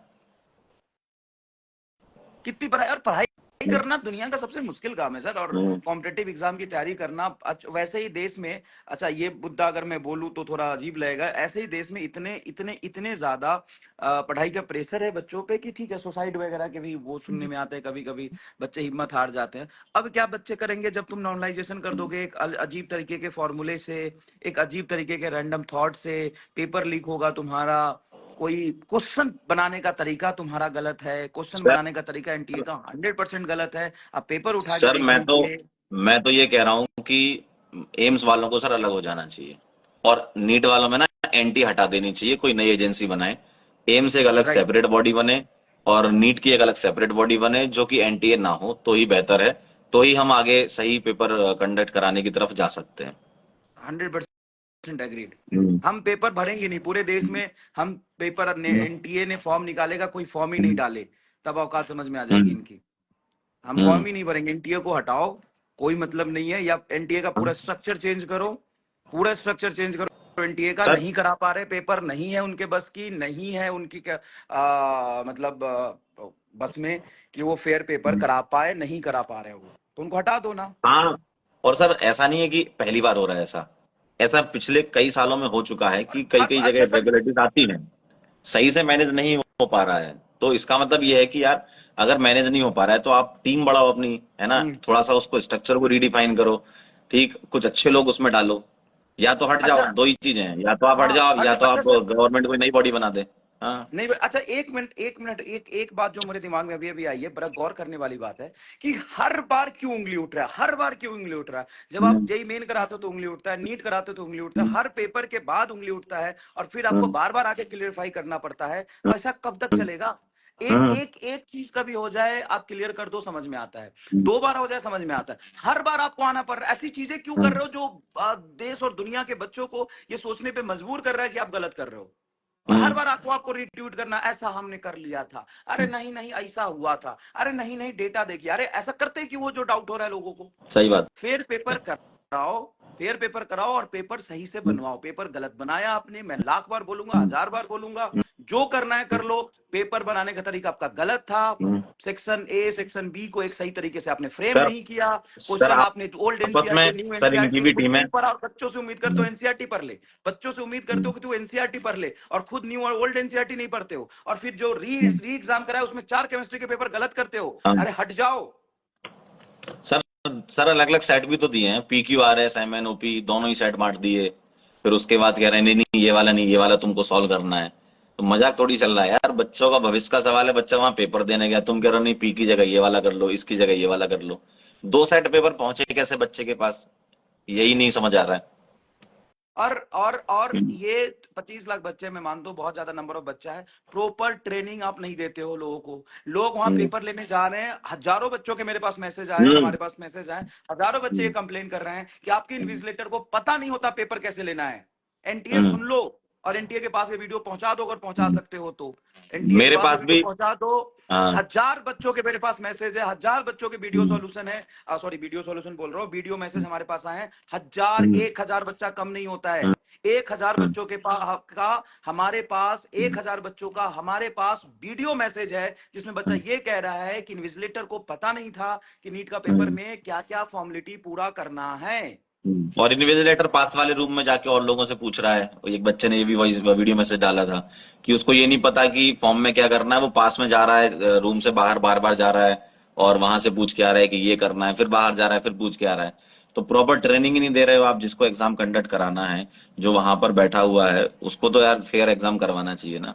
A: कितनी पढ़ाई, और पढ़ाई
B: हम्म।
A: करना दुनिया का सबसे मुश्किल काम है सर। और
B: हम्म।
A: कॉम्पिटेटिव एग्जाम की तैयारी करना वैसे ही देश में, अच्छा ये मुद्दा अगर मैं बोलूं तो थोड़ा अजीब लगेगा, ऐसे ही देश में इतने इतने इतने ज्यादा पढ़ाई का प्रेशर है बच्चों पे कि ठीक है, सुसाइड वगैरह के भी वो सुनने में आते हैं, कभी कभी बच्चे हिम्मत हार जाते हैं। अब क्या बच्चे करेंगे, जब तुम नॉर्मलाइजेशन कर दोगे एक अजीब तरीके के फॉर्मूले से, एक अजीब तरीके के रैंडम थॉट से, पेपर लीक होगा तुम्हारा, कोई क्वेश्चन बनाने का तरीका तुम्हारा गलत है, क्वेश्चन
B: सर
A: बनाने का तरीका एनटीए का 100% गलत है, आप पेपर उठा के
B: सर
A: देख लीजिए।
B: मैं तो ये कह रहा हूँ कि एम्स वालों को सर अलग हो जाना चाहिए, और नीट वालों में ना एंटी हटा देनी चाहिए, कोई नई एजेंसी बनाए, एम्स एक अलग
A: राइट,
B: सेपरेट बॉडी बने, और नीट की एक अलग सेपरेट बॉडी बने, जो कि एनटीए ना हो तो ही बेहतर है। तो ही हम आगे सही पेपर कंडक्ट कराने की तरफ जा सकते हैं।
A: 100% एग्रीड।
B: हम्म।
A: हम पेपर भरेंगे नहीं पूरे देश में, हम पेपर
B: हम्म।
A: एनटीए ने फॉर्म निकालेगा, कोई फॉर्म ही नहीं
B: हम्म।
A: डाले, तब औकात समझ में आ जाएगी
B: हम्म।
A: इनकी। हम
B: हम्म।
A: फॉर्म ही नहीं भरेंगे, एनटीए को हटाओ, कोई मतलब नहीं है, या एनटीए का पूरा स्ट्रक्चर चेंज करो, पूरा स्ट्रक्चर चेंज करो। एनटीए का
B: सर
A: नहीं करा पा रहे पेपर, नहीं है उनके बस की, नहीं है उनकी क्या मतलब बस में कि वो फेयर पेपर करा पाए, नहीं करा पा रहे हो तो उनको हटा दो ना।
B: हाँ, और सर ऐसा नहीं है कि पहली बार हो रहा है, ऐसा ऐसा पिछले कई सालों में हो चुका है
A: और
B: कि कई कई जगह
A: अच्छा सर,
B: रेगुलेटरीज आती हैं, सही से मैनेज नहीं हो पा रहा है। तो इसका मतलब ये है कि यार, अगर मैनेज नहीं हो पा रहा है तो आप टीम बढ़ाओ अपनी, है ना,
A: हम्म,
B: थोड़ा सा उसको स्ट्रक्चर को रीडिफाइन करो, ठीक, कुछ अच्छे लोग उसमें डालो, या तो हट जाओ,
A: अच्छा,
B: दो ही चीजें हैं, या तो आप हट
A: हाँ
B: जाओ, या तो
A: अच्छा
B: आप
A: सर,
B: गवर्नमेंट कोई नई बॉडी बना दे। हाँ।
A: नहीं अच्छा एक मिनट, एक मिनट, एक बात जो मेरे दिमाग में अभी अभी आई है, बड़ा गौर करने वाली बात है कि हर बार क्यों उंगली उठ रहा है, हर बार क्यों उंगली उठ रहा है। जब आप
B: हम्म।
A: जेई मेन कराते हो तो उंगली उठता है, नीट कराते हो तो उंगली उठता है,
B: हम्म।
A: हर पेपर के बाद उंगली उठता है, और फिर आपको
B: हम्म।
A: बार बार आके क्लियरिफाई करना पड़ता है, तो ऐसा कब तक चलेगा। एक
B: हम्म।
A: एक एक चीज का भी हो जाए, आप क्लियर कर दो, समझ में आता है,
B: हम्म।
A: दो बार हो जाए समझ में आता है, हर बार आपको आना पड़ रहा है। ऐसी चीजें क्यों कर
B: हम्म।
A: रहे हो जो देश और दुनिया के बच्चों को ये सोचने पे मजबूर कर रहा है कि आप गलत कर रहे हो। और हर
B: हम्म।
A: बार आपको आपको रिट्वीट करना, ऐसा हमने कर लिया था, अरे नहीं नहीं ऐसा हुआ था, अरे नहीं नहीं डेटा देखिए, अरे ऐसा करते कि वो जो डाउट हो रहा है लोगों को।
B: सही बात।
A: फेयर पेपर कराओ, फेयर पेपर कराओ, और पेपर सही से
B: हम्म।
A: बनवाओ। पेपर गलत बनाया आपने, मैं लाख बार बोलूंगा, हजार बार बोलूंगा, जो करना है कर लो। पेपर बनाने का तरीका आपका गलत था,
B: हम्म।
A: सेक्शन ए सेक्शन बी को एक सही तरीके से आपने फ्रेम
B: सर
A: नहीं किया,
B: सर
A: क्वेश्चन आपने ओल्ड
B: आपस में
A: एनसीईआरटी न्यू
B: सर इनकी
A: एनसीईआरटी
B: भी
A: खुद
B: टीम है।
A: नहीं पढ़ा, और बच्चों से उम्मीद करते हो
B: हम्म।
A: एनसीईआरटी पढ़ ले, बच्चों से उम्मीद करते हो
B: हम्म।
A: कि तू एनसीईआरटी पढ़ ले, और खुद न्यू और ओल्ड एनसीईआरटी नहीं पढ़ते हो, और फिर जो
B: हम्म।
A: री एग्जाम करा है उसमें 4 केमिस्ट्री के पेपर गलत करते हो।
B: हाँ।
A: अरे हट जाओ।
B: सर सर अलग अलग सेट भी तो दिए हैं, PQRS MNOP दोनों ही सेट बांट दिए, फिर उसके बाद कह रहे हैं नहीं नहीं ये वाला नहीं, ये वाला तुमको सॉल्व करना है। तो मजाक थोड़ी चल रहा है यार, बच्चों का भविष्य का सवाल है, बच्चा वहां पेपर देने गया, तुम कह रहे हो नहीं, पी की जगह ये वाला कर लो, इसकी जगह ये वाला कर लो। दो सेट पेपर पहुंचे कैसे बच्चे के पास, यही नहीं समझ आ रहा है।
A: और
B: हम्म।
A: ये 25 लाख बच्चे, मैं मानता हूँ बहुत ज्यादा नंबर ऑफ बच्चा है, प्रॉपर ट्रेनिंग आप नहीं देते हो लोगों को। लोग वहां
B: हम्म।
A: पेपर लेने जा रहे हैं, हजारों बच्चों के मेरे पास मैसेज आए,
B: हम्म।
A: हमारे पास मैसेज आए, हजारों बच्चे ये कंप्लेन कर रहे हैं कि आपके इन्विजिलेटर को पता नहीं होता पेपर कैसे लेना है। एनटीए
B: हम्म।
A: सुन लो, और एनटीए के पास ये वीडियो पहुंचा दो, अगर पहुंचा
B: हम्म।
A: सकते हो तो एनटीए के
B: मेरे
A: पास ये
B: पास
A: वीडियो
B: भी।
A: पहुंचा दो।
B: हाँ।
A: हजार बच्चों के मेरे पास मैसेज है, हजार बच्चों के वीडियो
B: हम्म।
A: सॉल्यूशन है, सॉरी वीडियो सॉल्यूशन बोल रहा हूँ, वीडियो मैसेज हमारे पास आए हैं हजार।
B: हम्म।
A: 1000 बच्चा कम नहीं होता है।
B: हम्म।
A: 1000 बच्चों के पास का हमारे पास, 1000 बच्चों का हमारे पास वीडियो मैसेज है, जिसमें बच्चा ये कह रहा है कि इन्विजिलेटर को पता नहीं था कि नीट का पेपर
B: हम्म।
A: में क्या क्या फॉर्मेलिटी पूरा करना है।
B: और इन्विजिलेटर पास वाले रूम में जाके और लोगों से पूछ रहा है, और एक बच्चे ने ये भी वॉइस वीडियो मैसेज डाला था कि उसको ये नहीं पता कि फॉर्म में क्या करना है, वो पास में जा रहा है रूम से बाहर, बार बार जा रहा है, और वहां से पूछ के आ रहा है कि ये करना है, फिर बाहर जा रहा है, फिर पूछ के आ रहा है। तो प्रॉपर ट्रेनिंग ही नहीं दे रहे हो आप, जिसको एग्जाम कंडक्ट कराना है, जो वहां पर बैठा हुआ है, उसको तो यार फेयर एग्जाम करवाना चाहिए ना।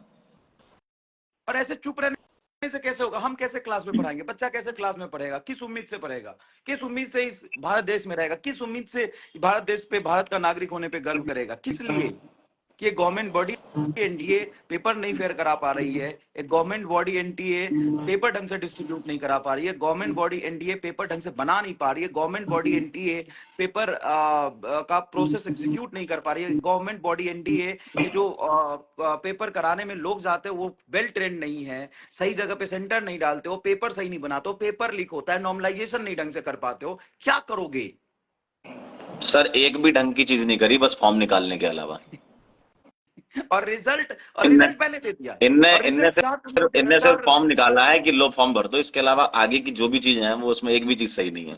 A: और ऐसे चुप रहने से कैसे होगा? हम कैसे क्लास में पढ़ाएंगे? बच्चा कैसे क्लास में पढ़ेगा? किस उम्मीद से पढ़ेगा? किस उम्मीद से इस भारत देश में रहेगा? किस उम्मीद से भारत देश पे, भारत का नागरिक होने पे गर्व करेगा? किस लिए? कि एक गवर्नमेंट बॉडी एनटीए पेपर नहीं फेयर करा पा रही है, एक गवर्नमेंट बॉडी एनटीए पेपर ढंग से डिस्ट्रीब्यूट नहीं करा पा रही है, गवर्नमेंट बॉडी एनटीए पेपर ढंग से बना नहीं पा रही है, गवर्नमेंट बॉडी एनटीए पेपर का प्रोसेस एग्जीक्यूट नहीं कर पा रही है, गवर्नमेंट बॉडी एनटीए के जो पेपर कराने में लोग जाते हैं वो वेल ट्रेंड नहीं है, सही जगह पे सेंटर नहीं डालते हो, पेपर सही नहीं बनाते हो, पेपर लीक होता है, नॉर्मलाइजेशन नहीं ढंग से कर पाते हो, क्या करोगे?
B: सर एक भी ढंग की चीज नहीं करी, बस फॉर्म निकालने के अलावा।
A: और रिजल्ट
B: इनने
A: पहले दे दिया।
B: इनने
A: और
B: इनने
A: रिजल्ट
B: इनने सिर्फ
A: सर,
B: फॉर्म निकाला है कि लो फॉर्म भर दो, इसके अलावा आगे की जो भी चीजें हैं वो उसमें एक भी चीज सही नहीं है।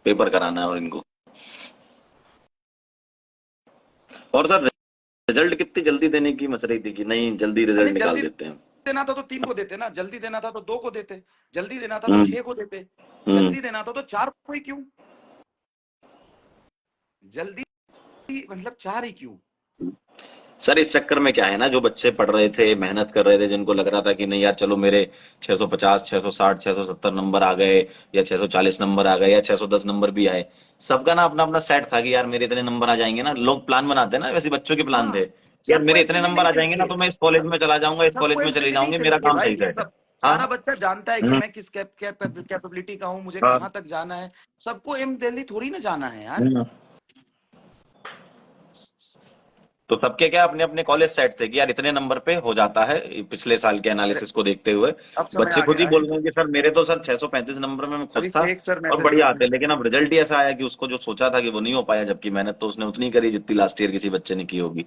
B: पेपर कराना है और इनको। और सर रिजल्ट कितनी जल्दी देने की मच रही थी कि नहीं जल्दी रिजल्ट निकाल
A: जल्दी
B: देते हैं।
A: देना था तो 3 को देते ना, जल्दी देना था तो 2 को देते, जल्दी देना था तो
B: हम्म
A: 6 को देते,
B: हम्म
A: जल्दी देना था तो 4 को ही क्यों? जल्दी मतलब 4 ही क्यों?
B: सर इस चक्कर में क्या है ना, जो बच्चे पढ़ रहे थे, मेहनत कर रहे थे, जिनको लग रहा था कि नहीं यार चलो मेरे 650, 660, 670 नंबर आ गए या 640 नंबर आ गए या 610 नंबर भी आए, सबका ना अपना अपना सेट था कि यार मेरे इतने नंबर आ जाएंगे ना, लोग प्लान बनाते हैं ना, वैसे बच्चों के प्लान थे
A: हाँ,
B: यार
A: सबको
B: मेरे इतने
A: एमसीडी
B: नंबर
A: नहीं
B: आ जाएंगे ना
A: चाहिए,
B: तो मैं इस कॉलेज में चला जाऊंगा, इस कॉलेज
A: सबको
B: में चले
A: एमसीडी नहीं
B: जाऊंगे, मेरा
A: चाहिए
B: काम सही
A: भाई,
B: सेट है।
A: सब
B: हाँ
A: सारा बच्चा जानता है कि
B: हम्म,
A: मैं किस कैपेबिलिटी का हूँ, मुझे
B: हाँ,
A: कहाँ तक जाना है। सबको एम दिल्ली थोड़ी ना जाना है यार।
B: हम्म। तो सबके क्या अपने अपने कॉलेज सेट थे कि यार इतने नंबर पे हो जाता है, पिछले साल के
A: अरे
B: एनालिसिस को देखते हुए
A: अब समय
B: बच्चे
A: आ
B: खुद ही
A: गया
B: बोल
A: है।
B: रहे हैं कि सर मेरे तो सर 635 नंबर में मैं खुश था
A: अभिषेक सर
B: और
A: मैसेज
B: बढ़िया
A: कर रहे
B: आते,
A: हैं।
B: लेकिन अब रिजल्ट ही ऐसा आया कि उसको जो सोचा था कि वो नहीं हो पाया, जबकि मेहनत तो उसने उतनी करी जितनी लास्ट ईयर किसी बच्चे ने की होगी।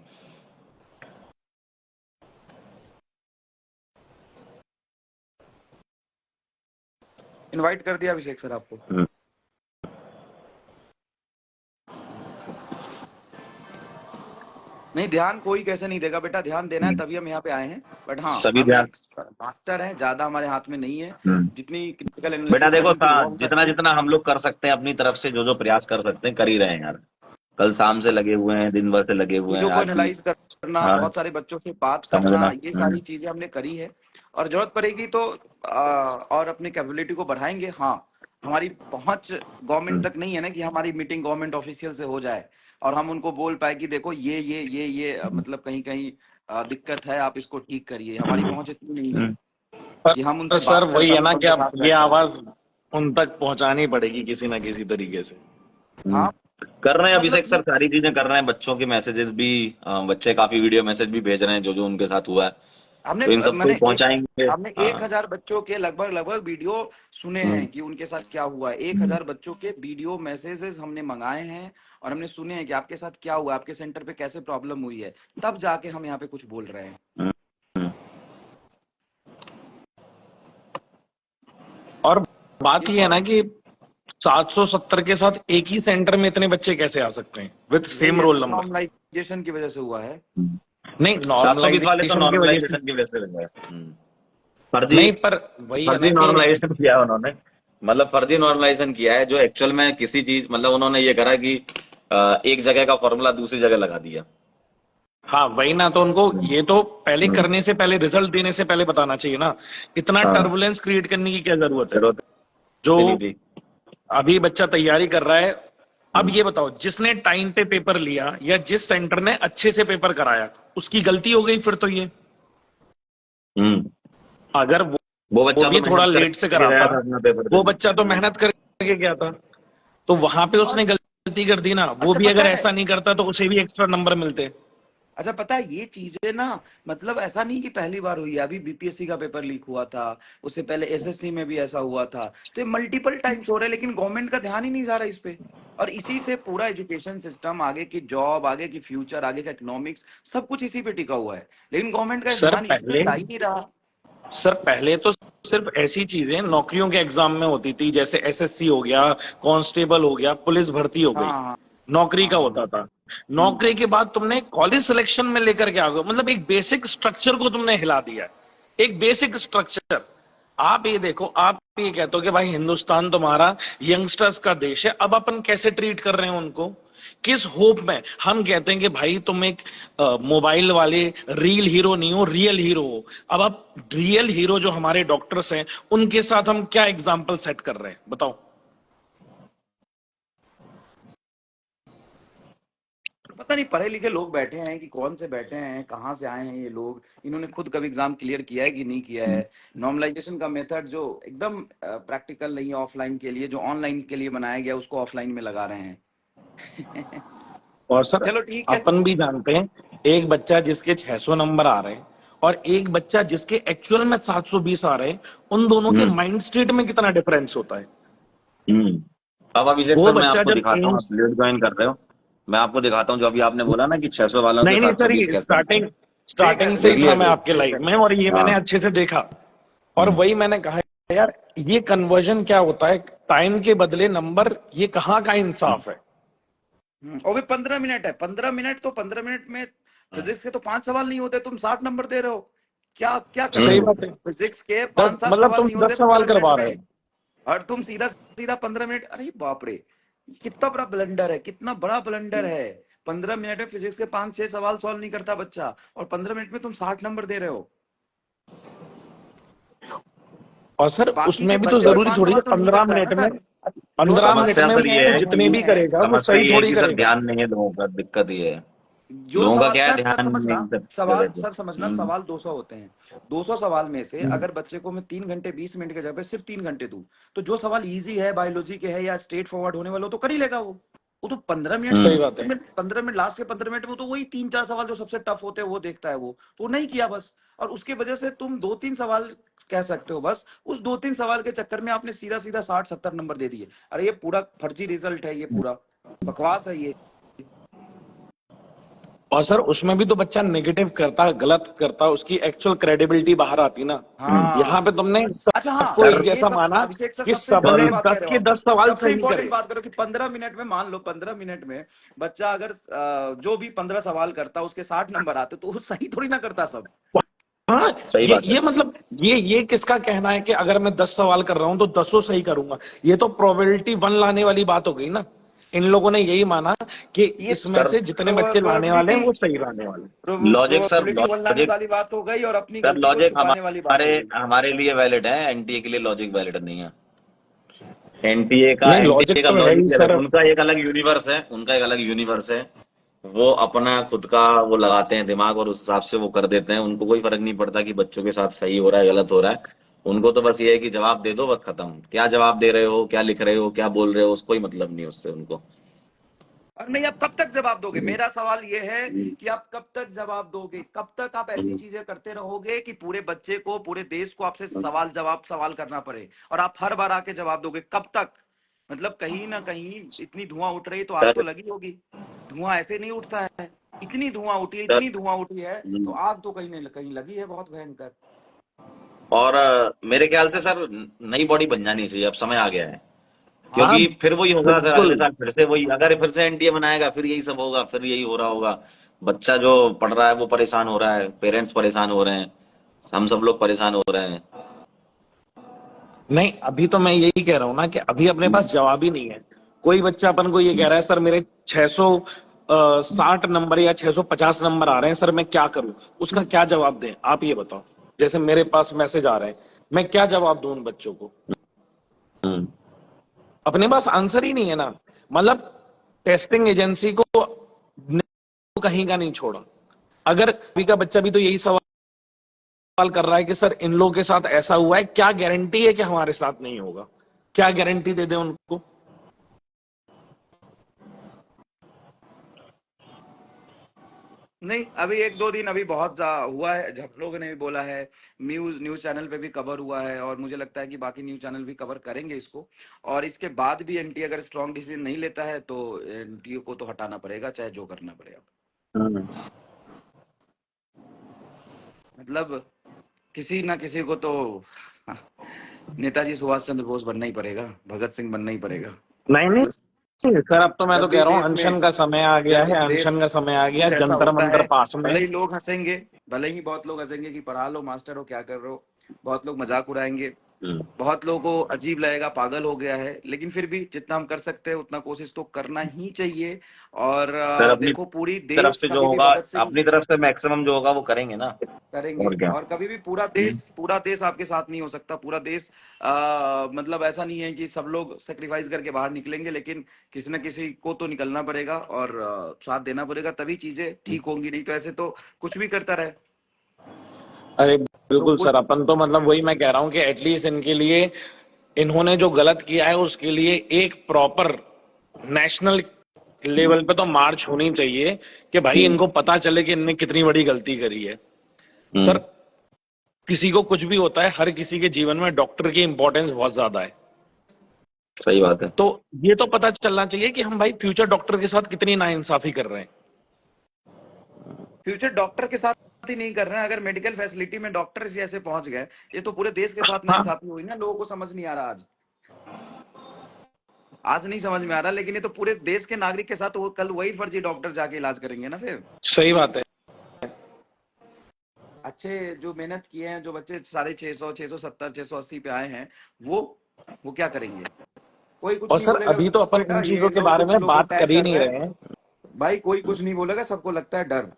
A: इनवाइट कर दिया अभिषेक सर आपको।
B: हम्म।
A: नहीं, ध्यान कोई कैसे नहीं देगा बेटा, ध्यान देना है तभी हम यहाँ पे आए हैं। बट हाँ,
B: सभी
A: हम
B: ध्यान।
A: एक मास्टर हैं, ज्यादा हमारे हाथ में नहीं है।
B: हम्म।
A: जितनी क्रिटिकल
B: बेटा
A: एनालिसिस
B: देखो
A: करनी थी वो हम
B: जितना
A: करेंगे।
B: जितना हम लोग कर सकते हैं अपनी तरफ से, जो जो प्रयास कर सकते हैं कर ही रहे हैं यार। कल शाम से लगे हुए हैं, दिन भर से लगे हुए हैं,
A: चीजों को
B: आज भी।
A: एनालाइज करना,
B: हाँ
A: बहुत सारे बच्चों से बात
B: समझना।
A: करना, ये सारी चीजें हमने करी है। और जरूरत पड़ेगी तो और अपनी कैपेबिलिटी को बढ़ाएंगे। हाँ, हमारी पहुंच गवर्नमेंट
B: हम्म,
A: तक नहीं है ना कि हमारी मीटिंग गवर्नमेंट ऑफिशियल से हो जाए और हम उनको बोल पाए कि देखो ये मतलब कहीं कहीं दिक्कत है, आप इसको ठीक करिए। हमारी
B: हम्म,
A: पहुंच इतनी नहीं है
B: हम्म,
A: कि हम
C: पर
A: उनसे
C: सर
A: बात कर
C: वही
A: पाए,
C: है ना कि
A: उनके
C: अब
A: साथ
C: ये
A: बैठ पाए।
C: आवाज उन तक पहुंचानी पड़ेगी किसी ना किसी तरीके से।
B: हम्म।
A: हाँ,
B: कर रहे हैं अभिषेक सर,
A: मतलब
B: सारी चीजें कर रहे हैं, बच्चों के मैसेजेस भी, बच्चे काफी वीडियो मैसेज भी भेज रहे हैं जो जो उनके साथ हुआ है,
A: हमने
B: तो इन सबको
A: मैंने
B: ही पहुंचाएंगे।
A: हमने
B: हाँ
A: 1000 बच्चों के लगभग वीडियो सुने हैं कि उनके साथ क्या हुआ है। 1000 बच्चों के वीडियो मैसेजेस हमने मंगाए हैं और हमने सुने हैं कि आपके साथ क्या हुआ, आपके सेंटर पे कैसे प्रॉब्लम हुई है, तब जाके हम यहाँ पे कुछ बोल रहे हैं।
B: हम्म,
C: और बात
A: ये
C: ये है ना कि 770 के साथ एक ही सेंटर में इतने बच्चे कैसे आ सकते हैं विद
A: वही
C: सेम
A: है,
C: रोल नंबर।
A: नॉर्मलाइजेशन की वजह से हुआ है।
C: नहीं,
B: 720 वाले तो
C: नॉर्मलाइजेशन की वजह से
B: नॉर्मलाइजेशन की वजह से लग गए। फर्जी
C: नहीं, पर वही है ना
B: फर्जी
C: कि
B: नॉर्मलाइजेशन किया है उन्होंने, मतलब फर्जी नॉर्मलाइजेशन किया है, जो एक्चुअल में किसी चीज, मतलब उन्होंने ये करा कि एक जगह का फॉर्मूला दूसरी जगह लगा दिया।
C: हाँ वही ना, तो उनको
B: हम्म,
C: ये तो पहले
B: हम्म,
C: करने से पहले, रिजल्ट देने से पहले बताना चाहिए ना। इतना
B: हाँ
C: टर्बुलेंस क्रिएट करने की क्या जरूरत है?
B: जरूरत
C: जो
B: ही नहीं थी।
C: अभी बच्चा तैयारी कर रहा है, अब
B: हम्म,
C: ये बताओ, जिसने टाइम पे पेपर लिया या जिस सेंटर ने अच्छे से पेपर कराया उसकी गलती हो गई फिर तो ये।
B: हम्म।
C: अगर
B: वो
C: वो
B: बच्चा तो
C: भी थोड़ा
B: मेहनत
C: लेट से
B: करके गया
C: कराता,
B: था अपना पेपर
C: वो
B: देने।
C: बच्चा तो मेहनत करके गया था, तो वहां पे
A: और
C: उसने गलती कर दी ना। वो
A: अच्छा
C: भी
A: पता
C: अगर
A: है,
C: ऐसा नहीं करता तो उसे भी एक्स्ट्रा नंबर मिलते।
A: अच्छा पता है ये चीजें ना, मतलब ऐसा नहीं कि पहली बार हुई है। अभी बीपीएससी का पेपर लीक हुआ था, उससे पहले एसएससी में भी ऐसा हुआ था। तो ये मल्टीपल टाइम्स हो रहा है, लेकिन गवर्नमेंट का ध्यान ही नहीं जा रहा इस पे। और इसी से पूरा एजुकेशन सिस्टम, आगे की जॉब, आगे की फ्यूचर, आगे का इकोनॉमिक्स, सब कुछ इसी पे टिका हुआ है। लेकिन गवर्नमेंट का
C: सर
A: ध्यान इस पे
C: पहले
A: जा ही नहीं रहा।
C: सर पहले तो सिर्फ ऐसी चीजें नौकरियों के एग्जाम में होती थी, जैसे एसएससी हो गया, कांस्टेबल हो गया, पुलिस भर्ती हो
A: हाँ
C: गई,
A: हाँ
C: नौकरी
A: हाँ
C: का
A: हाँ
C: होता था।
A: हम्म।
C: नौकरी के बाद तुमने कॉलेज सिलेक्शन में लेकर के आ गए, मतलब एक बेसिक स्ट्रक्चर को तुमने हिला दिया है। एक बेसिक स्ट्रक्चर। आप ये देखो, आप ये कहते हो कि भाई हिंदुस्तान तुम्हारा यंगस्टर्स का देश है, अब अपन कैसे ट्रीट कर रहे हैं उनको, किस होप में हम कहते हैं कि भाई तुम एक मोबाइल वाले रील हीरो नहीं हो, रियल हीरो हो। अब आप रियल हीरो जो हमारे डॉक्टर्स हैं उनके साथ हम क्या एग्जाम्पल सेट कर रहे हैं, बताओ।
A: पता नहीं पढ़े लिखे लोग बैठे हैं कि कौन से बैठे हैं, कहाँ से आए हैं ये लोग, इन्होंने खुद कभी एग्जाम क्लियर किया है कि नहीं किया है। नॉर्मलाइजेशन का मेथड जो एकदम प्रैक्टिकल नहीं है ऑफलाइन के लिए, जो ऑनलाइन के लिए बनाया गया उसको ऑफलाइन में लगा रहे हैं।
C: और सर
A: चलो ठीक है।
C: अपन भी जानते हैं, एक बच्चा जिसके 600 नंबर आ रहे हैं और एक बच्चा जिसके एक्चुअल में 720 आ रहे हैं, उन दोनों के माइंड स्टेट में कितना डिफरेंस होता है।
B: अब अभिषेक
C: वो
B: सर मैं
C: बच्चा
B: आपको
C: जब
B: दिखाता हूँ, आप लेट ज्वाइन कर रहे हो, मैं आपको दिखाता हूँ जो अभी आपने बोला ना कि 600 वालों के
C: नहीं नहीं सर,
B: 720
C: ये
B: कैसे आते हैं।
C: स्टार्टिंग से
B: देख
C: ही था
B: लिया
C: मैं
B: तो
C: आपके लाइव में, और ये मैंने
B: हाँ
C: अच्छे से देखा, और वही मैंने कहा यार ये कन्वर्जन क्या होता है, टाइम के बदले नंबर, ये कहाँ का इंसाफ है।
A: और भी 15 मिनट है, 15 मिनट, तो 15 मिनट में फिजिक्स के तो 5 सवाल नहीं होते, तुम 60 नंबर दे रहे हो। क्या क्या कर रहे
C: सही
A: हो?
C: बात है।
A: फिजिक्स के 5-7
C: मतलब
A: सवाल
C: तुम
A: नहीं होते
C: 10 सवाल
A: 15 मिनट
C: करवा रहे
A: में,
C: हो।
A: और तुम सीधा सीधा 15 मिनट। अरे बाप रे, कितना बड़ा ब्लंडर है, कितना बड़ा ब्लंडर है। 15 मिनट में फिजिक्स के 5-6 सवाल सॉल्व नहीं करता बच्चा, और 15 मिनट में तुम 60 नंबर दे रहे हो।
C: और सर
A: बाकी के
C: उसमें भी तो
A: बच्चे में
C: जरूरी
A: 5
C: थोड़ी है
A: सवाल तो नहीं
C: 15
A: करता है ना
C: मिनट में,
A: सर। जो
C: 15 मिनट
A: समस्या
B: समस्या
C: में
B: सर ये
A: है
B: है,
A: वो
C: जितने
A: नहीं
C: भी
A: है।
C: करेगा वो
B: समस्या
C: सही
B: ये है
C: थोड़ी
B: कि सर
C: करेगा।
B: ध्यान नहीं है लोगों का, दिक्कत ये है,
A: जो
B: लोगों का
A: सवाल
B: क्या है,
A: सर
B: ध्यान
A: समझना,
B: नहीं सब जगह
A: सवाल
B: पे।
A: सर समझना, सवाल 200 होते हैं। 200 सवाल में से अगर बच्चे को मैं 3 घंटे 20 मिनट के जगह सिर्फ 3 घंटे दूं, तो जो सवाल इजी है, बायोलॉजी के है या स्ट्रेट फॉरवर्ड होने वाला हो, तो कर ही लेगा वो तो 15 मिनट
C: सही बात है।
A: में, 15 मिनट, लास्ट के 15 मिनट में तो वही 3-4 सवाल जो सबसे टफ होते हैं वो देखता है, वो तो नहीं किया बस। और उसके वजह से तुम 2-3 सवाल कह सकते हो बस, उस 2-3 सवाल के चक्कर में आपने सीधा सीधा 60-70 नंबर दे दिए। अरे ये पूरा फर्जी रिजल्ट है, ये पूरा बकवास है ये।
C: और सर उसमें भी तो बच्चा नेगेटिव करता, गलत करता, उसकी एक्चुअल क्रेडिबिलिटी बाहर आती ना। यहाँ
A: हाँ।
C: पे तुमने
A: अच्छा, हाँ,
C: सबको
A: ये
C: एक
A: ये
C: जैसा
A: सब
C: माना
A: अभिषेक सर
C: कि
A: सबसे
C: सबने
A: इंपॉर्टेंट बात कह
C: 10
A: रहे हो
C: के
A: आप।
C: 10 सवाल
A: सबसे
C: सही करे।
A: इंपॉर्टेंट बात करो कि 15 मिनट में, मान लो 15 मिनट में बच्चा अगर जो भी 15 सवाल करता उसके 60 नंबर आते, तो वो सही थोड़ी ना करता सब।
C: हाँ,
B: सही बात है।
C: ये मतलब ये किसका कहना है कि अगर मैं 10 सवाल कर रहा हूं तो 10 सही करूंगा। ये तो प्रोबेबिलिटी 1 लाने वाली बात हो गई ना। इन लोगों ने यही माना कि
A: ये
C: इसमें
B: सर
C: से जितने बच्चे लाने वाले हैं
A: प्रोबेबिलिटी
C: वो सही लाने वाले हैं।
B: लॉजिक सर,
A: प्रोबेबिलिटी लाने
B: लॉजिक
A: वाली बात हो गई, और अपनी
B: सर
A: गलती को
B: लॉजिक
A: छुपाने वाली बात
B: हमारे
A: हो गई।
B: हमारे लिए वैलिड है, एनटीए के लिए लॉजिक वैलिड नहीं है।
C: नहीं, लॉजिक
B: एनटीए का
C: तो है ही
B: लॉजिक
C: सर।
B: उनका एक अलग यूनिवर्स है, उनका एक अलग यूनिवर्स है। वो अपना खुद का वो लगाते हैं दिमाग और उस हिसाब से वो कर देते हैं, उनको कोई फर्क नहीं पड़ता कि बच्चों के साथ सही हो रहा है गलत हो रहा है। उनको तो बस ये है कि जवाब दे दो, बस खत्म। क्या जवाब दे रहे हो, क्या लिख रहे हो, क्या बोल रहे हो, उसको कोई मतलब नहीं उससे उनको।
A: और नहीं, आप कब तक जवाब दोगे? मेरा सवाल ये है कि आप कब तक जवाब दोगे? कब तक आप ऐसी चीजें करते रहोगे कि पूरे बच्चे को, पूरे देश को आपसे सवाल करना पड़े, और आप हर बार आके जवाब दोगे? कब तक? मतलब कहीं ना कहीं इतनी धुआं उठ रही तो आग तो
B: सर
A: लगी होगी। धुआं ऐसे नहीं उठता है। इतनी धुआं उठी है,
B: सर
A: इतनी धुआं उठी है, तो आग तो कहीं न कहीं लगी है, बहुत भयंकर।
B: और मेरे ख्याल से सर नई बॉडी बन जानी चाहिए, अब समय आ गया है।
C: हाँ
B: क्योंकि फिर वही होगा सर, अगले
C: बिल्कुल।
B: साल फिर से वही, अगर फिर से एनडीए बनाएगा फिर यही सब होगा, फिर यही हो रहा होगा। बच्चा जो पढ़ रहा है वो परेशान हो रहा है, पेरेंट्स परेशान हो रहे हैं, हम सब लोग परेशान हो रहे हैं।
C: नहीं, अभी तो मैं यही कह रहा हूं ना कि अभी अपने पास जवाब ही नहीं है। कोई बच्चा अपन को ये कह रहा है सर मेरे 660 नंबर या 650 नंबर आ रहे हैं, सर मैं क्या करूं? उसका क्या जवाब दें, आप ये बताओ। जैसे मेरे पास मैसेज आ रहे हैं, मैं क्या जवाब दूं उन बच्चों को?
B: हम्म।
C: अपने पास आंसर ही नहीं है ना। मतलब टेस्टिंग एजेंसी को कहीं का नहीं छोड़ा। अगर अभी का बच्चा भी तो यही सवाल कर रहा है कि सर इन लोगों के साथ ऐसा हुआ है, क्या गारंटी है कि हमारे साथ नहीं होगा? क्या गारंटी दे दे उनको?
A: नहीं, अभी 1-2 दिन अभी बहुत हुआ है, जब लोगों ने भी बोला है, न्यूज चैनल पे भी कवर हुआ है, और मुझे लगता है कि बाकी न्यूज चैनल भी कवर करेंगे इसको। और इसके बाद भी एनटीए अगर स्ट्रांग डिसीजन नहीं लेता है तो एनटीए को तो हटाना पड़ेगा, चाहे जो करना पड़ेगा। मतलब किसी ना किसी को तो नेताजी सुभाष चंद्र बोस बनना ही पड़ेगा, भगत सिंह बनना ही पड़ेगा।
C: नहीं नहीं सर, अब तो मैं तो
A: जब भी
C: कह रहा हूँ
A: देश में
C: अनशन का समय आ गया
A: जब
C: है,
A: देश
C: अनशन का समय आ गया,
A: कुछ ऐसा
C: जंतर
A: होता
C: मंतर
A: है,
C: पास में।
A: भले ही लोग हंसेंगे, भले ही बहुत लोग हंसेंगे कि पढ़ा लो मास्टर हो, क्या कर रहे हो, बहुत लोग मजाक उड़ाएंगे, बहुत लोगों को अजीब लगेगा, पागल हो गया है, लेकिन फिर भी जितना हम कर सकते हैं उतना कोशिश तो करना ही चाहिए। और
B: सर अपनी
A: देखो पूरी
B: तरफ
A: देश
B: से जो
A: कभी भी
B: होगा,
A: भगत सिंह
B: अपनी तरफ से मैक्सिमम जो होगा वो करेंगे ना।
A: करेंगे,
B: और क्या।
A: और कभी भी पूरा देश आपके साथ नहीं हो सकता। पूरा देश मतलब ऐसा नहीं है कि सब लोग सेक्रीफाइस करके बाहर निकलेंगे, लेकिन किसी न किसी को तो निकलना पड़ेगा और साथ देना पड़ेगा, तभी चीजें ठीक होंगी, नहीं तो ऐसे तो कुछ भी करता रहे
C: अरे
A: तो
C: बिल्कुल
A: कुछ।
C: सर, अपन तो मतलब वही मैं कह रहा हूँ कि एटलीस्ट इनके लिए, इन्होंने जो गलत किया है उसके लिए एक प्रॉपर नेशनल लेवल पे तो मार्च होनी चाहिए कि भाई
B: हम्म
C: इनको पता चले कि इनने कितनी बड़ी गलती करी है। सर,
B: हम्म,
C: किसी को कुछ भी होता है, हर किसी के जीवन में डॉक्टर की इंपॉर्टेंस बहुत ज्यादा है।
B: सही बात है।
C: तो ये तो पता चलना चाहिए कि हम भाई फ्यूचर डॉक्टर के साथ कितनी नाइंसाफी कर रहे हैं।
A: फ्यूचर डॉक्टर के साथ ही नहीं कर रहे हैं, अगर मेडिकल फैसिलिटी में डॉक्टर ही ऐसे पहुंच गए, ये तो पूरे देश के साथ
C: हाँ,
A: नाइंसाफी हुई ना। लोगों को समझ नहीं आ रहा आज, आज नहीं समझ में आ रहा, लेकिन ये तो पूरे देश के नागरिक के साथ वो कल वही फर्जी डॉक्टर जाके इलाज करेंगे ना फिर।
C: सही बात है।
A: अच्छे जो मेहनत किए हैं, जो बच्चे 650, 670, 680 पे आए हैं, वो क्या करेंगे? कोई कुछ
C: और
A: नहीं
C: सर
A: बोलेगा
C: अभी तो अपन
A: बेटा,
C: उन
A: ये
C: चीजों के
A: लो
C: बारे
A: कुछ
C: में
A: लोगों
C: बात
A: पैक
C: कर ही
A: कर
C: नहीं
A: रहे
C: रहे
A: हैं।
C: हैं।
A: भाई कोई कुछ नहीं बोलेगा, सबको लगता है डर,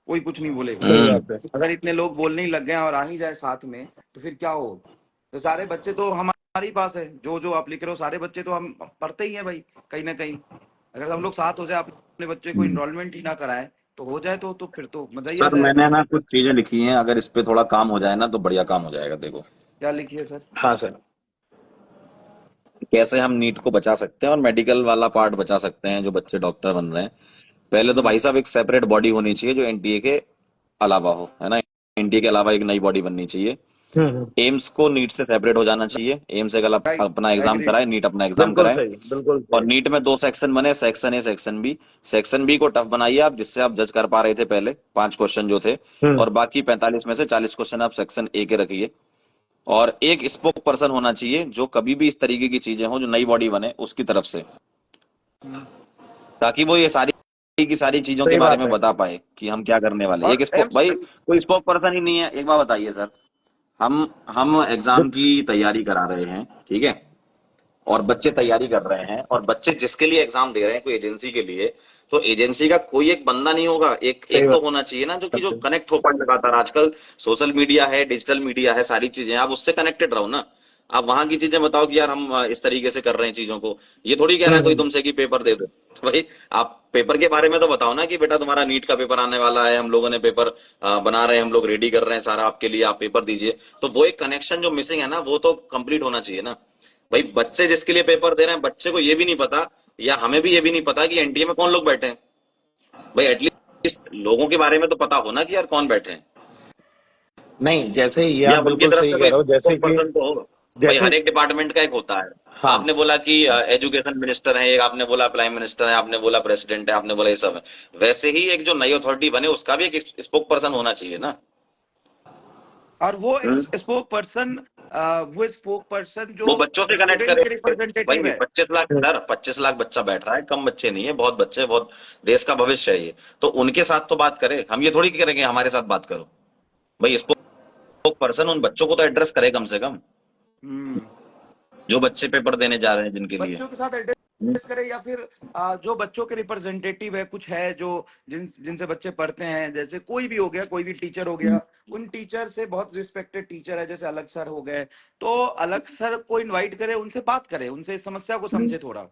A: कोई कुछ नहीं बोलेगा।
C: सही
B: हम्म
C: बात है।
A: अगर इतने लोग बोलने ही लग गए और आ ही जाए साथ में, तो फिर क्या हो? तो सारे बच्चे तो हमारे ही पास है, जो जो आप लिख रहे हो सारे बच्चे तो हम पढ़ते ही हैं भाई, कहीं ना कहीं। अगर हम लोग साथ हो जाए, अपने बच्चे को
B: हम्म।
A: इनरोलमेंट ही ना कराए, तो हो जाए तो फिर तो मजा ही आ
B: सर
A: जाएगा।
B: मैंने ना कुछ चीजें लिखी हैं, अगर इस पे थोड़ा काम हो जाए ना तो बढ़िया काम हो जाएगा। देखो
A: क्या लिखिए सर?
C: हाँ सर।
B: कैसे हम नीट को बचा सकते हैं और मेडिकल वाला पार्ट बचा सकते हैं, जो बच्चे डॉक्टर बन रहे हैं। पहले तो
A: हम्म
B: भाई साहब एक सेपरेट बॉडी होनी चाहिए जो एनटीए के अलावा हो, है ना। एनटीए के अलावा एक नई बॉडी बननी चाहिए।
C: हम्म।
B: एम्स को नीट से सेपरेट हो जाना चाहिए। एम्स एक अलग
A: राइट,
B: अपना एग्जाम
A: एग्रीड।
B: कराए, नीट अपना एग्जाम
C: बिल्कुल
B: कराए।
C: सही, बिल्कुल
B: और
C: सही।
B: नीट में दो सेक्शन बने, section A section B. Section B को टफ बनाइए आप, जिससे आप जज कर पा रहे थे पहले 5 क्वेश्चन जो थे।
C: हम्म।
B: और बाकी 45 में से 40 क्वेश्चन आप सेक्शन ए के रखिए। और एक स्पोक पर्सन होना चाहिए जो कभी भी इस तरीके की चीजें हो जो नई बॉडी बने उसकी तरफ से,
A: हम्म,
B: ताकि वो ये सारी की सारी चीजों के
C: सही
B: बारे
C: बात
B: में
C: है।
B: बता पाए कि हम क्या करने वाले हैं।
A: और
B: एक स्पोक
A: एम्स
B: भाई, कोई स्पोक पर्सन ही नहीं है। एक बात बताइए सर, हम एग्जाम की तैयारी करा रहे हैं, ठीक है, और बच्चे तैयारी कर रहे हैं, और बच्चे जिसके लिए एग्जाम दे रहे हैं कोई एजेंसी के लिए, तो एजेंसी का कोई एक बंदा नहीं होगा, एक
C: सही
B: एक तो
C: बात
B: होना चाहिए ना जो कि जो
C: है।
B: कनेक्ट हो पाए लगातार। आजकल सोशल मीडिया है, डिजिटल मीडिया है, सारी चीजें, आप उससे कनेक्टेड रहो ना। आप वहां की चीजें बताओ कि यार हम इस तरीके से कर रहे हैं चीजों को। ये थोड़ी कह रहा है कोई
C: हम्म।
B: तुमसे कि पेपर दे दो। तो भाई आप पेपर के बारे में तो बताओ ना कि बेटा तुम्हारा नीट का पेपर आने वाला है, हम लोगों ने पेपर बना रहे हैं, हम लोग रेडी कर रहे हैं सारा आपके लिए, आप पेपर दीजिए। तो वो एक कनेक्शन जो मिसिंग है ना, वो तो कंप्लीट होना चाहिए ना। भाई बच्चे जिसके लिए पेपर दे रहे हैं, बच्चे को ये भी नहीं पता, या हमें भी ये भी नहीं पता कि एनटीए में कौन लोग बैठे हैं। भाई एटलीस्ट लोगों के बारे में तो पता हो ना कि यार कौन बैठे हैं,
C: नहीं, जैसे ये
B: या
C: आप
B: उनकी
C: बिल्कुल
B: तरफ
C: सही
B: से
C: कह
B: कोई
C: रहे हो, जैसे कि
B: पर्सन तो हो। भाई
C: जैसे
B: हर एक डिपार्टमेंट का एक होता है।
C: हाँ।
B: आपने बोला कि एजुकेशन मिनिस्टर है एक, आपने बोला प्राइम मिनिस्टर है, आपने बोला प्रेसिडेंट है, आपने बोला ये सब है। वैसे ही एक जो नई अथॉरिटी बने उसका भी एक स्पोक पर्सन होना चाहिए ना।
A: और
B: हम्म।
A: वो स्पोक पर्सन जो
B: वो बच्चों से कनेक्ट
A: स्टूडेंट
B: करे।
A: के रिप्रेजेंटेटिव
B: भाई
A: है।
B: 25 लाख सर, 25 लाख बच्चा बैठ रहा है, कम बच्चे नहीं है, बहुत बच्चे हैं, बहुत देश का भविष्य है ये। तो उनके साथ तो बात करे, हम ये थोड़ी करेंगे हमारे साथ बात करो। भाई स्पोक पर्सन उन बच्चों को तो एड्रेस करे कम से कम,
A: हम्म
B: जो बच्चे पेपर देने जा रहे हैं जिनके लिए।
A: बच्चों के साथ एड्रेस करे, या फिर जो बच्चों के रिप्रेजेंटेटिव है, कुछ है जो जिनसे बच्चे पढ़ते हैं, जैसे कोई भी हो गया, कोई भी टीचर हो गया, उन टीचर से बहुत रिस्पेक्टेड टीचर है, जैसे अलग सर हो गए, तो अलग सर को इनवाइट करे, उनसे बात करे, उनसे इस समस्या को समझे थोड़ा।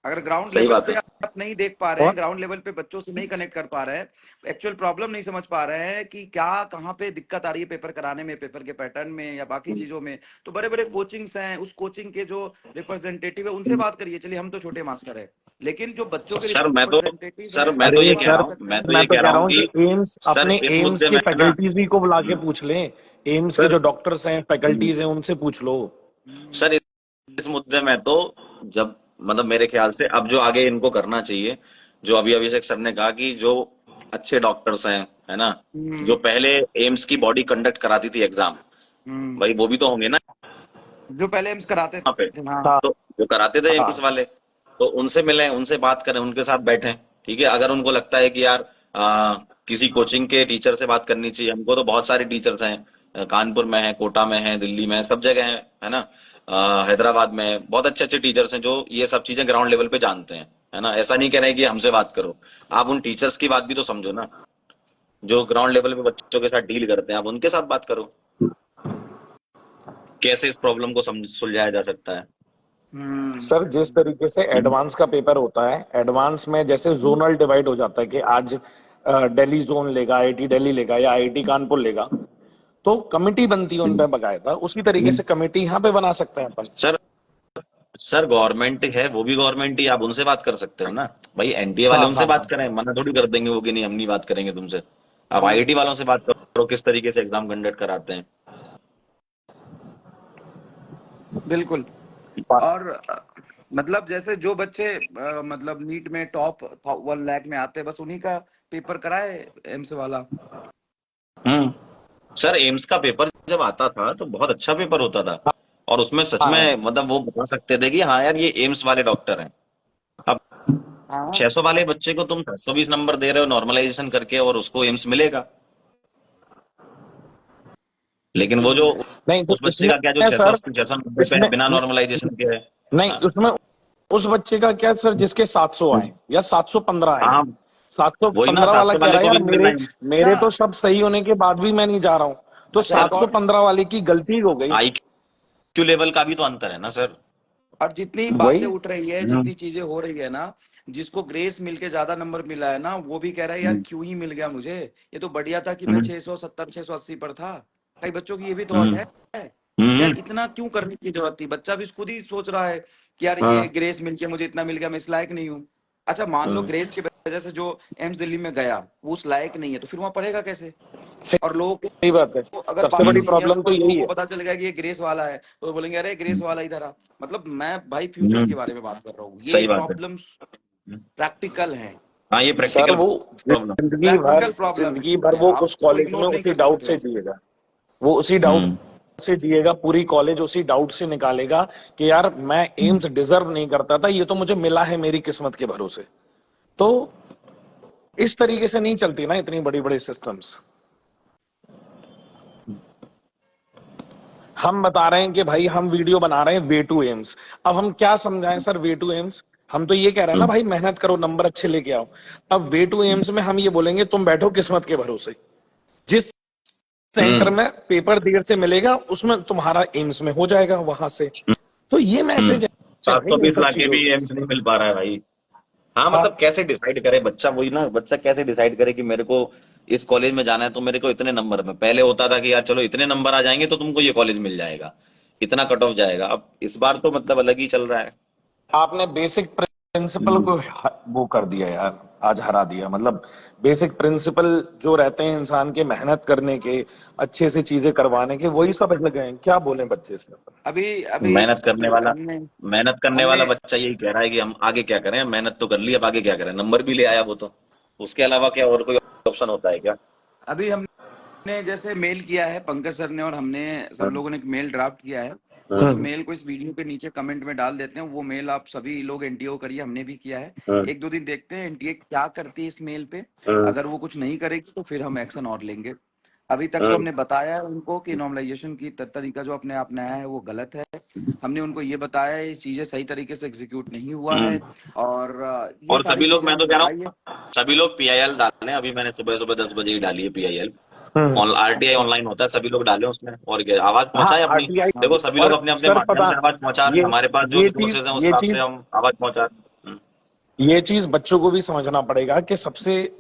A: अगर ग्राउंड
B: सही
A: लेवल
B: बात
A: पे
B: है।
A: आप नहीं देख पा रहे हैं,
C: और
A: ग्राउंड लेवल पे बच्चों से नहीं कनेक्ट कर पा रहे हैं, एक्चुअल प्रॉब्लम नहीं समझ पा रहे हैं कि क्या कहाँ पे दिक्कत आ रही है पेपर कराने में, पेपर के पैटर्न में या बाकी चीजों में, तो बड़े बड़े कोचिंग्स हैं, उस कोचिंग के जो रिप्रेजेंटेटिव है उनसे बात करिए। चलिए हम तो छोटे मास्टर है, लेकिन जो बच्चों के
B: सर मैं तो
A: रिप्रेजेंटेटिव
B: सर
A: है
B: मैं तो
A: उनसे
B: ये
C: अरे
B: कह
A: बात
B: रहा
C: सर,
A: कर
B: हूँ,
A: सकते
B: मैं
A: हैं।
B: तो
C: मैं
B: ये
C: तो
B: कह
C: कह
B: रहा
C: रहा
B: हूँ
C: हूँ
B: कि
C: कि एम्स,
B: सर
C: अपने
B: इस
C: एम्स
B: मुद्दे
C: के
B: में ना,
C: फैकल्टीज ही को बुला के पूछ लें। एम्स के
B: सर
C: जो डॉक्टर्स हैं, फैकल्टीज हैं, उनसे पूछ लो।
B: सर इस मुद्दे में तो, जब मतलब मेरे ख्याल से अब जो आगे इनको करना चाहिए, जो अभी अभिषेक सर ने कहा कि जो अच्छे डॉक्टर्स हैं, है ना, जो
A: हम्म
B: पहले एम्स की बॉडी कंडक्ट कराती थी एग्जाम,
A: हम्म
B: भाई वो भी तो होंगे ना
A: जो पहले एम्स कराते
B: वहाँ पे।
A: थे, हाँ।
C: हाँ
B: तो जो कराते थे एम्स
C: हाँ।
B: वाले, तो उनसे मिलें, उनसे बात करें, उनके साथ बैठें, ठीक है। अगर उनको लगता है कि यार किसी कोचिंग के टीचर से बात करनी चाहिए, हमको तो बहुत सारे टीचर्स हैं, कानपुर में है, कोटा में है, दिल्ली में है, सब जगह है ना। हैदराबाद में बहुत अच्छे अच्छे टीचर्स हैं जो ये सब चीजें ग्राउंड लेवल पे जानते हैं, है ना। ऐसा नहीं कह रहे कि हमसे बात करो, आप उन टीचर्स की बात भी तो समझो ना, जो ग्राउंड लेवल पे बच्चों के साथ डील करते हैं, आप उनके साथ बात करो, कैसे इस प्रॉब्लम को सुलझाया जा सकता है।
C: सर जिस तरीके से एडवांस का पेपर होता है, एडवांस में जैसे जोनल डिवाइड हो जाता है कि आज दिल्ली जोन लेगा, आईआईटी दिल्ली लेगा या आईआईटी कानपुर लेगा, तो कमेटी बनती है उन पे बकायदा, उसी तरीके से कमेटी यहाँ पे बना सकते हैं अपन।
B: सर सर गवर्नमेंट है, वो भी गवर्नमेंट ही, आप उनसे बात कर सकते हो ना भाई। एनटीए वाले
C: हाँ
B: उनसे
C: हाँ
B: बात
C: हाँ
B: करें, मना थोड़ी कर देंगे वो कि नहीं हम नहीं बात करेंगे तुमसे। आप आईआईटी वालों से बात करो, किस तरीके से एग्जाम कंडक्ट कराते हैं।
A: बिल्कुल। और मतलब जैसे जो बच्चे मतलब नीट में टॉप 1 लाख में आते हैं, बस उन्हीं का पेपर कराए एम्स वाला।
B: हम्म। सर एम्स का पेपर जब आता था तो बहुत अच्छा पेपर होता था, और उसमें सच
C: हाँ
B: में मतलब वो बता सकते थे कि हाँ यार ये एम्स वाले डॉक्टर हैं। अब
A: हाँ
B: 600 वाले बच्चे को तुम 720 नंबर दे रहे हो नॉर्मलाइजेशन करके, और उसको एम्स मिलेगा। लेकिन वो जो
C: नहीं, तो
B: उस बच्चे
C: इसमें
B: का क्या जो 600
C: सर,
B: 80 690 पे
C: इसमें
B: बिना नॉर्मलाइजेशन के है।
C: नहीं,
B: हाँ
C: उसमें उस बच्चे का क्या सर जिसके 700 आए या 715 आए,
B: हाँ, वही ना,
C: 715 वाला
B: 700
C: कह
B: वाले
C: रहा है
B: को
C: यार
B: भी मिल रहा
C: मेरे
B: है एम्स।
C: मेरे
A: अच्छा
C: तो सब सही होने के बाद भी मैं नहीं जा रहा हूँ, तो
A: अच्छा। एक और
C: 715 वाले की गलती हो गई।
B: आईक्यू लेवल का भी तो अंतर है ना सर।
A: और जितनी बातें
C: वही
A: उठ रही है,
B: हम्म,
A: जितनी चीजें हो रही है ना, जिसको ग्रेस मिल के ज्यादा नंबर मिला है ना, वो भी कह रहा है यार
B: हम्म,
A: क्यों ही मिल गया मुझे, ये तो बढ़िया था कि मैं
B: हम्म,
A: 670 680 पर था। कई बच्चों की ये भी थॉट
B: हम्म,
A: है यार,
B: हम्म,
A: इतना क्यों करने की जरूरत थी। बच्चा भी खुद ही सोच रहा है कि यार ये
B: हाँ,
A: ग्रेस मिल के मुझे इतना मिल गया, मैं इस लायक नहीं हूँ। अच्छा मान लो
B: हाँ,
A: ग्रेस की वजह से जो एम्स दिल्ली में गया वो उस लायक नहीं है, तो फिर वहां पढ़ेगा कैसे। और लोगों
C: सही बात है।
A: को अगर
C: सबसे
A: बाकी
C: बड़ी
A: सीनियर्स
C: प्रॉब्लम
A: को
C: तो
A: लोगों
C: यही
A: को
C: है।
A: पता चल गया कि ये ग्रेस वाला है, तो बोलेंगे अरे ग्रेस
B: हम्म,
A: वाला इधर आ। मतलब मैं भाई फ्यूचर
B: हम्म,
A: के बारे में बात कर रहा हूँ, ये
B: सही बात है।
A: प्रॉब्लम्स प्रैक्टिकल हैं।
B: हाँ ये
C: सर
B: प्रैक्टिकल
C: वो
B: प्रॉब्लम।
A: प्रैक्टिकल प्रॉब्लम
C: जिंदगी भर
A: है,
C: वो
A: आप
C: उस
A: इसको
C: कॉलेज में
A: इग्नोर नहीं
C: उसी
A: कर
C: डाउट
A: सकते
C: से
A: हो।
C: जिएगा, वो उसी डाउट
B: हम्म,
C: से जिएगा, पूरी कॉलेज उसी डाउट से निकालेगा कि यार मैं एम्स डिजर्व नहीं करता था, ये तो मुझे मिला है मेरी किस्मत के भरोसे। तो इस तरीके से नहीं चलती ना इतनी बड़ी बड़ी सिस्टम्स। हम बता रहे हैं कि भाई हम वीडियो बना रहे हैं वे टू एम्स, अब हम क्या समझाएं सर वे टू एम्स। हम तो ये कह रहे हैं ना
B: हम्म,
C: भाई मेहनत करो नंबर अच्छे लेके आओ। अब वे टू एम्स में हम ये बोलेंगे तुम बैठो किस्मत के भरोसे, जिस सेंटर
B: हम्म,
C: में पेपर देर से मिलेगा उसमें तुम्हारा एम्स में हो जाएगा वहां से। तो ये मैसेज है
B: सात
C: भाई
B: सौ
C: इन
B: बीस
C: सब
B: लाके
C: चीजों
B: भी
C: से।
B: एम्स नहीं मिल पा रहा है भाई। हाँ
C: हाँ
B: मतलब कैसे डिसाइड करे बच्चा, वही ना, बच्चा कैसे डिसाइड करे कि मेरे को इस कॉलेज में जाना है तो मेरे को इतने नंबर में। पहले होता था कि यार चलो इतने नंबर आ जाएंगे तो तुमको ये कॉलेज मिल जाएगा, इतना कट ऑफ जाएगा। अब इस बार तो मतलब अलग ही चल रहा है।
C: आपने बेसिक प्रिंसिपल
B: हम्म,
C: को वो कर दिया यार, आज हरा दिया। मतलब बेसिक प्रिंसिपल जो रहते हैं इंसान के मेहनत करने के, अच्छे से चीजें करवाने के, वही सब हिल गए हैं। क्या बोले बच्चे से अपन।
A: अभी अभी
B: मेहनत करने वाला
A: हमने
B: मेहनत करने
A: हमने
B: वाला बच्चा यही कह रहा है कि हम आगे क्या करें, मेहनत तो कर ली, अब आगे क्या करें, नंबर भी ले आया वो तो, उसके अलावा क्या और कोई ऑप्शन होता है क्या।
A: अभी हमने जैसे मेल किया है, पंकज सर ने और हमने सब
B: हम्म,
A: लोगों ने एक मेल ड्राफ्ट किया है। उस
C: हम्म
A: मेल को इस वीडियो के नीचे कमेंट में डाल देते हैं, वो मेल आप सभी लोग एनटीए करिए, हमने भी किया है।
B: हम्म,
A: 1 2 दिन देखते हैं एनटीए क्या करती है इस मेल पे।
B: हम्म,
A: अगर वो कुछ नहीं करेगी तो फिर हम एक्शन और लेंगे। अभी तक तो
B: हम्म,
A: हमने बताया है उनको कि नॉर्मलाइजेशन की तरीका जो अपने आप नया है वो गलत है। हमने उनको ये बताया है ये चीजें सही तरीके से एग्जीक्यूट नहीं हुआ है।
B: हम्म।
A: और ये
B: और
A: सारी
B: सभी लोग,
A: चीजें
B: मैं तो
A: हमने
B: कह रहा
A: बताई है।
B: हूँ सभी लोग पीआईएल डालें। अभी मैंने सुबह सुबह 10 बजे ही डाली है पीआईएल।
C: हम्म।
B: आरटीआई ऑनलाइन होता है, सभी लोग डालें उसमें, और क्या, आवाज
C: हाँ
B: पहुंचाएं अपनी।
C: आरटीआई।
B: देखो
A: हाँ
B: सभी लोग
C: और
B: अपने अपने
C: सर
B: माध्यम
C: पता,
B: से आवाज पहुंचा रहे
C: ये
B: हैं, हमारे पास जो
C: ये चीज
B: रिसोर्सेज हैं उस
C: ये
B: हिसाब
C: चीज
B: से हम आवाज पहुंचा रहे हैं।
C: ये चीज बच्चों को भी समझना पड़ेगा कि सबसे,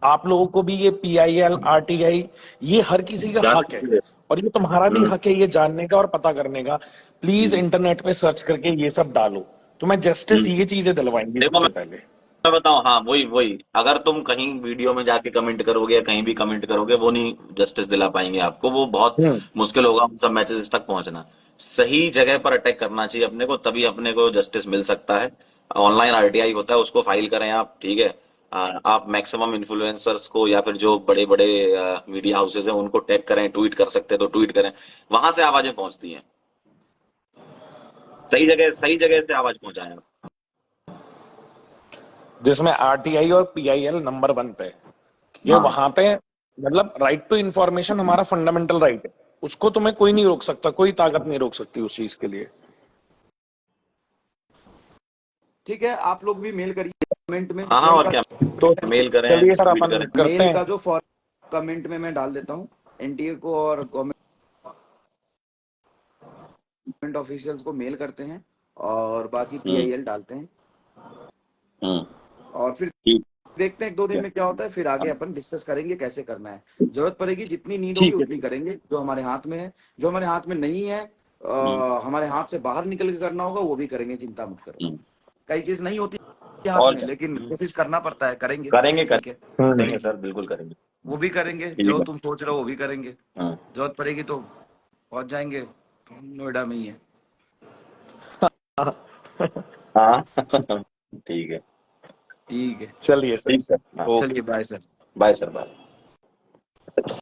C: आप लोगों को भी ये पीआईएल आरटीआई ये हर किसी का
B: जाना
C: हक है,
B: चाहिए।
C: और ये तुम्हारा भी
B: हम्म,
C: हक है ये जानने का और पता करने का। प्लीज
B: हम्म,
C: इंटरनेट पे सर्च करके ये सब डालो, तुम्हें जस्टिस
B: हम्म।
C: ये चीजें दिलवाएंगी
B: देखो
C: सबसे पहले।
B: मैं बताऊं, हाँ वही वही, अगर तुम कहीं वीडियो में जाके कमेंट करोगे या कहीं भी कमेंट करोगे, वो नहीं जस्टिस दिला पाएंगे आपको, वो बहुत
C: हम्म
B: मुश्किल होगा उन सब मैसेजेस तक पहुंचना। सही जगह पर अटैक करना चाहिए अपने को, तभी अपने को जस्टिस मिल सकता है। ऑनलाइन आरटीआई होता है, उसको फाइल करें आप, ठीक है। आप मैक्सिमम इन्फ्लुएंसर्स को या फिर जो बड़े बड़े मीडिया हाउसेज हैं उनको टैग करें, ट्वीट कर सकते हैं तो ट्वीट करें, वहां से आवाजें पहुंचती हैं। सही जगह से आवाज पहुंचाएं आप।
C: जिसमें आरटीआई और पीआईएल नंबर 1 पे, ये
B: हाँ
C: वहां पे मतलब राइट टू इंफॉर्मेशन हमारा फंडामेंटल राइट है। उसको तुम्हें कोई नहीं रोक सकता, कोई ताकत नहीं रोक सकती उस चीज के लिए।
A: ठीक है, आप लोग भी मेल करिए कमेंट में।
B: हाँ हाँ, और क्या,
C: तो
B: मेल करें,
C: चलिए सर
B: ट्वीट
C: अपन
B: करें।
C: करते
A: मेल
C: हैं।
A: का जो फॉर कमेंट में मैं डाल देता हूँ एनटीए को, और गवर्नमेंट ऑफिशियल्स को मेल करते हैं, और बाकी पीआईएल डालते हैं, और फिर
B: ठीक
A: देखते हैं 1-2 दिन में क्या होता है, फिर आगे अपन डिस्कस करेंगे कैसे करना है। जरूरत पड़ेगी जितनी नीड होगी
C: ठीक है,
A: उतनी करेंगे, जो हमारे हाथ में है। जो हमारे हाथ में नहीं है, हमारे हाथ से बाहर निकल के करना होगा, वो भी करेंगे, चिंता मत करो। कई चीज नहीं होती हाथ
B: और
A: में,
B: क्या,
A: लेकिन कोशिश करना पड़ता है, करेंगे।
B: करेंगे
A: ठीक है,
B: करेंगे सर, बिल्कुल करेंगे।
A: वो भी करेंगे,
B: ठीक
A: जो
B: है।
A: तुम सोच रहे हो वो भी करेंगे।
B: हाँ
A: जरूरत पड़ेगी तो पहुंच जाएंगे, नोएडा में ही है।
B: हाँ ठीक है,
A: ठीक है,
C: चलिए सर।
B: ठीक सर। हाँ,
C: ओके।
A: चलिए bye sir.
B: Bye sir, bye.